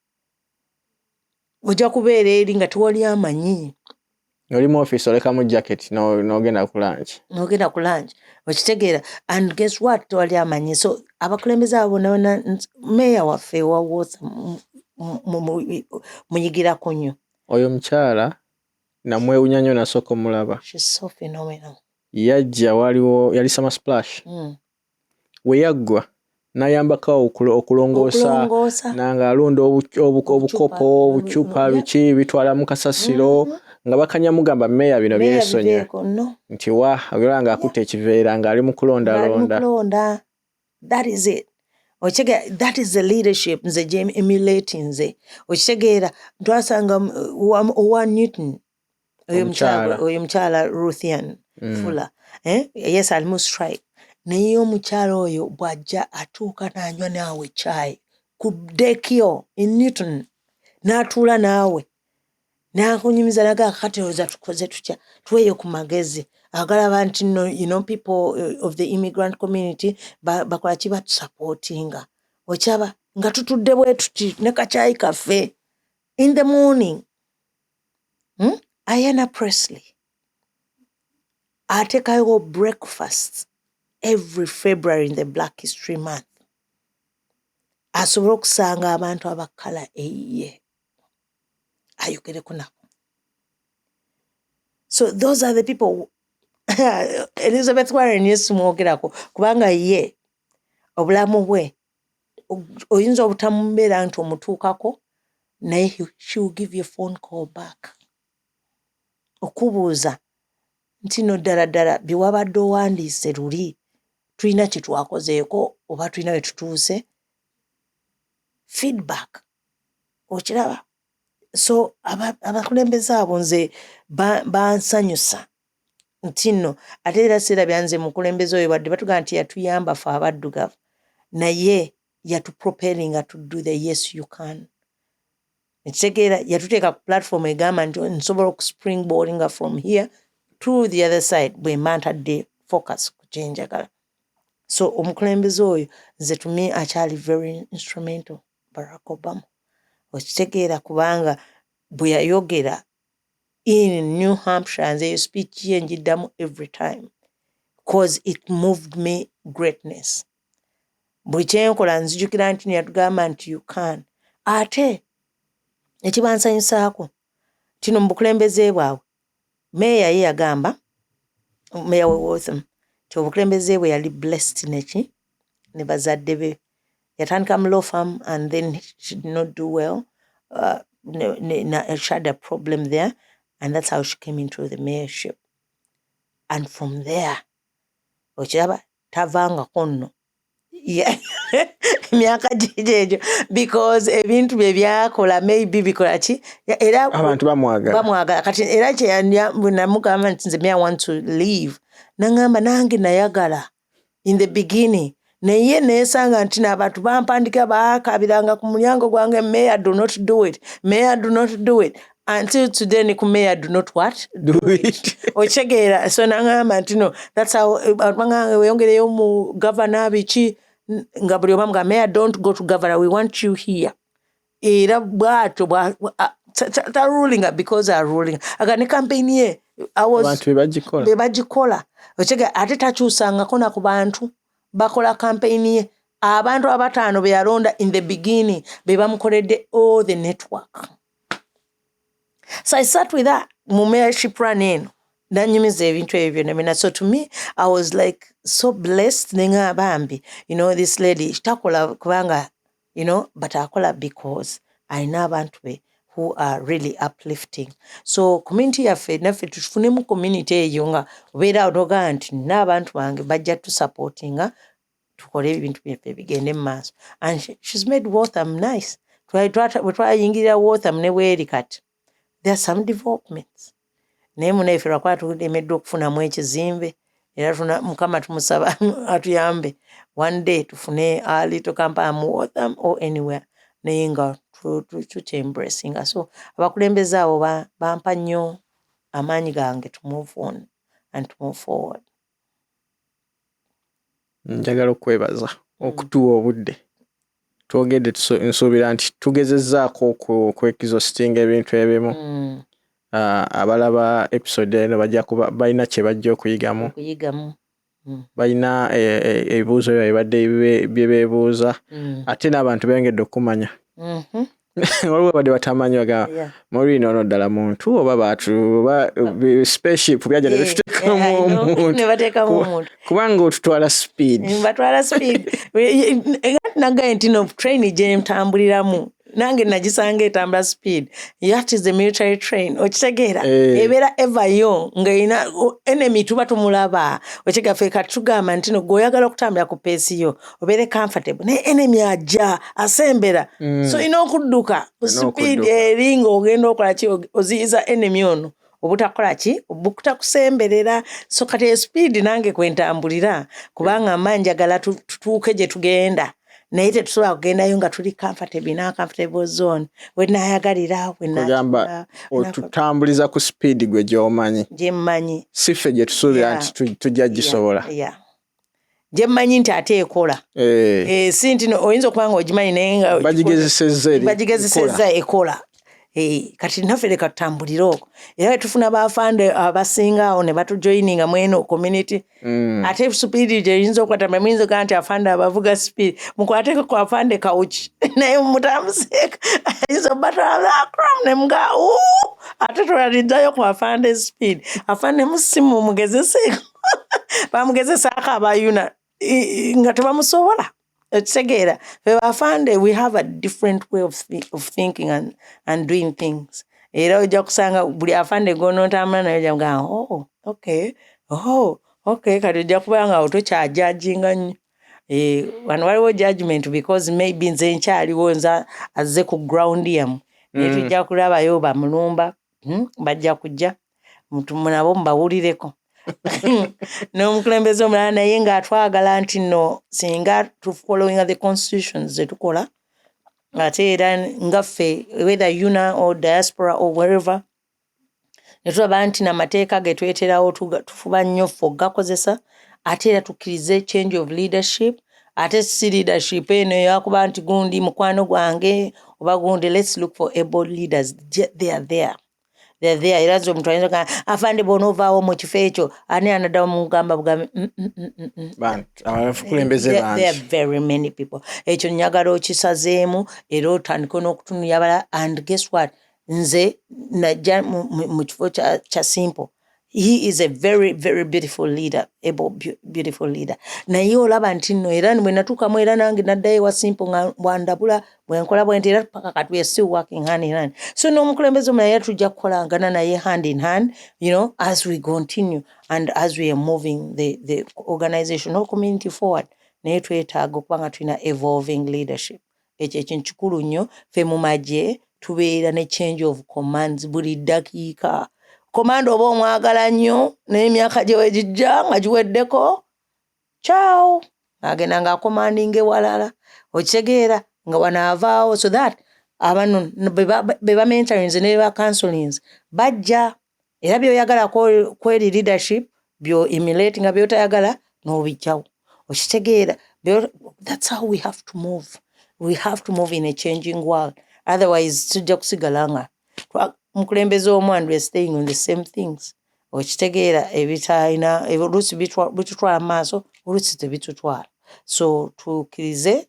Ojja kubeera eri nga tewali amanyi. Oli mu office olekamu jacket n'ogenda ku lunch. N'ogenda ku lunch. Okitegeera and guess what tewali amanyi. So abakulembeze abo bonna meeya waffe wawooza muyigirako nnyo. Oyo mukyala namwewunya nnyo nasooka omulaba. She's so phenomenal. Yajja waliwo yali summer splash. We yaggwa n'ayambako okulongoosa nanga alonda obukopo obucupa biki bitwala mu kasasiro nga bakanya mugamba meeya bino byesonye nti wa olanga akutte ekiveera nga ali mu kulonda. That is it. Okitegeera that is the leadership nze gye emulating nze. Okitegeera twasanga owa Newton oyo mukyala Ruthian Fuller. Yes, alimu strike. Naye omukyala oyo bw'ajja atuuka n'anywa naawe chai ku dekio in Newton n'atuula naawe n'akunyumiza naga kati oza tukoze tutya tuweeyo ku magezi agalaba nti people of the immigrant community bakola ki batusupportinga okyaba nga tutudde bwe tuti ne kachai kaffe in the morning. Ayanna Presley atekayo breakfast every February in the Black History Month. Asobola okusanga abantu abakala eyiye. ayogereko nako. So those are the people Elizabeth Warren yesu mwogerako kubanga ye obulamu bwe oyinza obutamubeera nti omutuukako naye she will give you a phone call back okubuuza nti no ddala bye wabadde owandiise luli tulina kye twakozeeko oba tulina we tutuuse feedback okiraba. So abakulembeze abo nze bansanyusa nti nno ate era seera byanze mukulembeze oyo wadde batugamba nti yatuyamba fe abaddugavu naye yatupropellinga to do the yes you can. Ekitegeera yatuteeka ku platform egamba nti nsobola okuspringboardinga from here to the other side bwe mba ntadde focus ku kyenjagala. So omukulembeze oyo nze to me akyali very instrumental Barack Obama. Okitegeera kubanga bwe yayogera in New Hampshire nze speech ye njiddamu every time because it moved me greatness. Bwe kyenkola nzijukira nti yatugamba nti you can. Ate ekibansanyusaako kino mu bukulembeze bwabwe meeya ye yagamba meeya we Waltham ti obukulembeze bwe yali blessed ne bazadde be. Yatandika mu law firm and then she did not do well. She had a problem there and that's how she came into the mayorship. And from there, okiraba tavangako nno. Myaka jejejo because ebintu bye byakola maybe bikola ki era abantu bamwagala kati era kye namugamba nti nze I want to leave nangamba nange nayagala in the beginning naye neesanga nti n'abantu bampandika baakabiranga ku mulyango gwange mayor do not do it until today ni ku mayor do not what do it. Okitegeera so nangamba nti no that's how banganga weyongereyo mu governor biki nga buli omu nga mayor don't go to governor we want you here era bwato ta ruling because are ruling aga ne campaign ye abantu bebagikola okitegeera ate takyusangako na ku bantu bakola campaign ye abantu abataano be yalonda in the beginning be bamukoledde all the network. So I sat with her mu mayorship run eno nanyumiza ebintu ebyo nemena. So to me I was like so blessed nenga bambi this lady takola kubanga but akola because ayina abantu be who are really uplifting. So community yaffe naffe tufunemu community eyo nga obeera otoga nti n'abantu bange bajja tusupportinga tukole ebintu byaffe bigende mu maaso. And she's made Waltham nice. Twayingirira Waltham ne bweri kati there are some developments. Naye munaife lwakuba tulemeddwa okufunamu ekizimbe era Mukama tumusaba atuyambe one day tufune a little campaign mu Waltham or anywhere naye nga tukyembracinga. So abakulembeze abo bampa nnyo amaanyi gange to move on and to move forward. Njagala okwebaza okutuwa obudde twogedde nsuubira nti tugezezzaako okwekizostinga ebintu ebimu abalaba episode eno bajja kuba balina kye bajja okuyigamu balina ebibuuzo byabadde bye beebuuza ate n'abantu bengedde okumanya waliwo badde batamanyi baga Maureen ono ddala muntu oba baatu oba spaceship byajja nebituteekamu omuntu kubanga otutwala speed nagaye nti no train gye ntambuliramu nange nagisanga etambula speed that is the military train okitegeera ebeera evayo nga ina enemy tuba tumulaba okitegeera ffe kati tugamba nti no gweoyagala okutambula ku peesi yo obeere comfortable naye enemy ajja asembera so ina okudduka speed eri nga ogenda okola ki oziyiza enemy ono obutakola ki obutakusemberera. So kati speed nange kwentambulira kubanga mba njagala tutuuke gye tugenda naye tetusobola kugendayo nga tuli comfortable na comfortable zone wenayagalira wenagamba otutambuliza ku speed gwe gy'omanyi gyemmanyi si ffe gye tusuubira nti tujja gisobola gyemmanyi nti ate ekola si nti oyinza okuba nga ogimanyi naye nga bagigezesezza ekola kati naffe leka tutambulire okwo era tufuna baafande abasinga awo ne batujoyininga mweno community ate speed gyeyinza okukwata muyinza okugaa nti afande abavuga speed mukwateko ku afande kawuki naye mutamuseeka ayinza obatwalaakram ne mugaa ate twaliddayo ku afande speed afande musimu mugezeseeko bamugezesaako abayuna nga tebamusobola ekitegeera fe bafande we have a different way of thinking and doing things era ojja kusanga buli afande gonontambula naye ojja kugaa okay kati ojja kuba nga tokyajajinga nnyo wano waliwo judgment because maybe nze nkyaliwo nza azze ku ground yamu naye tujja kulabayo bamulumba bajja kujja nabo mbawulireko n'omukulembeze omulala naye ng'atwagala nti nno singa tu following the constitutions zetukola ate era ngaffe whether una or diaspora or wherever ne tulaba nti n'amateeka ge tweterawo tufuba nnyo ffe okugakozesa ate era tukkirize change of leadership ate si leadership eno yakuba nti gundi mukwano gwange oba gundi let's look for able leaders they are there era nze omuntu ayinza ogaa afande bw'onoovaawo mu kifo ekyo ani anaddawo mugamba bugambe abakulembeze bangi there are very many people ekyo nyagala okisazeemu era otandika n'okutunulya bala and guess what nze najja mu kifo kya simple he is a very very beautiful leader able beautiful leader naye olaba nti nno era bwe natuukamu era nange naddayo ewa simple nga bwandabula bwenkola bwenti era paka kati we are still working hand in hand so n'omukulembeze omulala tujja kukolangana naye hand in hand as we continue and as we are moving the organizational community forward naye twetaaga okuba nga tulina evolving leadership ekyo ekintu kikulu nnyo ffe mu magye tubeera ne change of commands buli ddakiika komanda oba omwagala nnyo n'emyaka gye wegijja nga giweddeko ciao agenda ng'akomandinga ewalala okitegeera nga wanaavaawo so that abano be bamentorinze ne ba counselings bajja era by'oyagala kweri leadership byo-emulate nga by'otayagala n'obijjawo okitegeera that's how we have to move in a changing world otherwise tujja kusigala nga mukulembeze omwandu we staying on the same things okitegeera ebitalina oluusi bitutwala mu maaso oluusi tebitutwala so tukkirize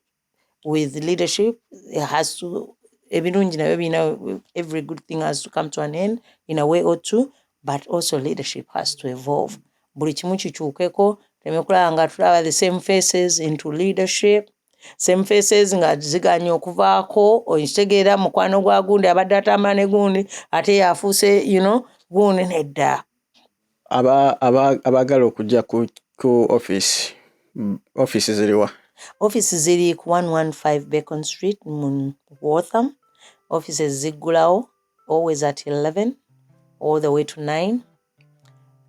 with leadership it has to ebirungi nabyo birina every good thing has to come to an end in a way or two but also leadership has to evolve buli kimu kikyukeko temekulaba nga tulaba the same faces into leadership same faces nga ziganya okuvaako okitegeera mukwano gwa gundi abadde atambula ne gundi ate yafuuse gundi nedda abagala okujja ku office ziriwa office ziri ku 115 Bacon Street mu Waltham offices ziggulawo always at 11 all the way to 9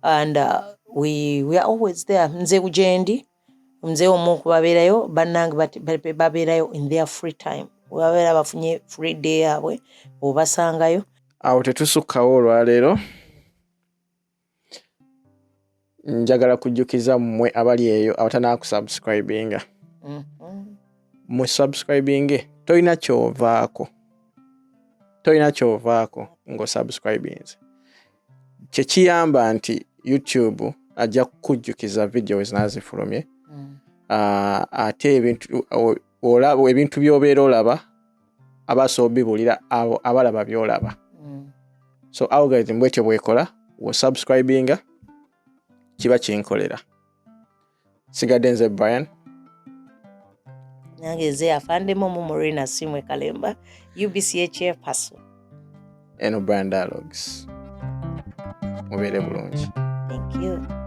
and we are always there nze ujendi mzee omu kubabeerayo bannange babeerayo in their free time babeera bafunye free day yaabwe obasangayo awo tetusukkawo olwaleero njagala kujjukiza mmwe abali eyo abatanaakusubscribinga mu subscribinge tolina kyovaako ng'osubscribinze kyekiyamba nti YouTube ajja kukujjukiza videos nazifulumye ate ebintu by'obeera olaba abasobola bibulira abo abalaba by'olaba so algorithm bwetyo bwekola wo-subscribinga kiba kinkolera sigadde nze Bryn nange nze Afande Momo Maureen Asiimwe Kalemba UBCA chairperson eno Bryn Dialogues mubeere bulungi thank you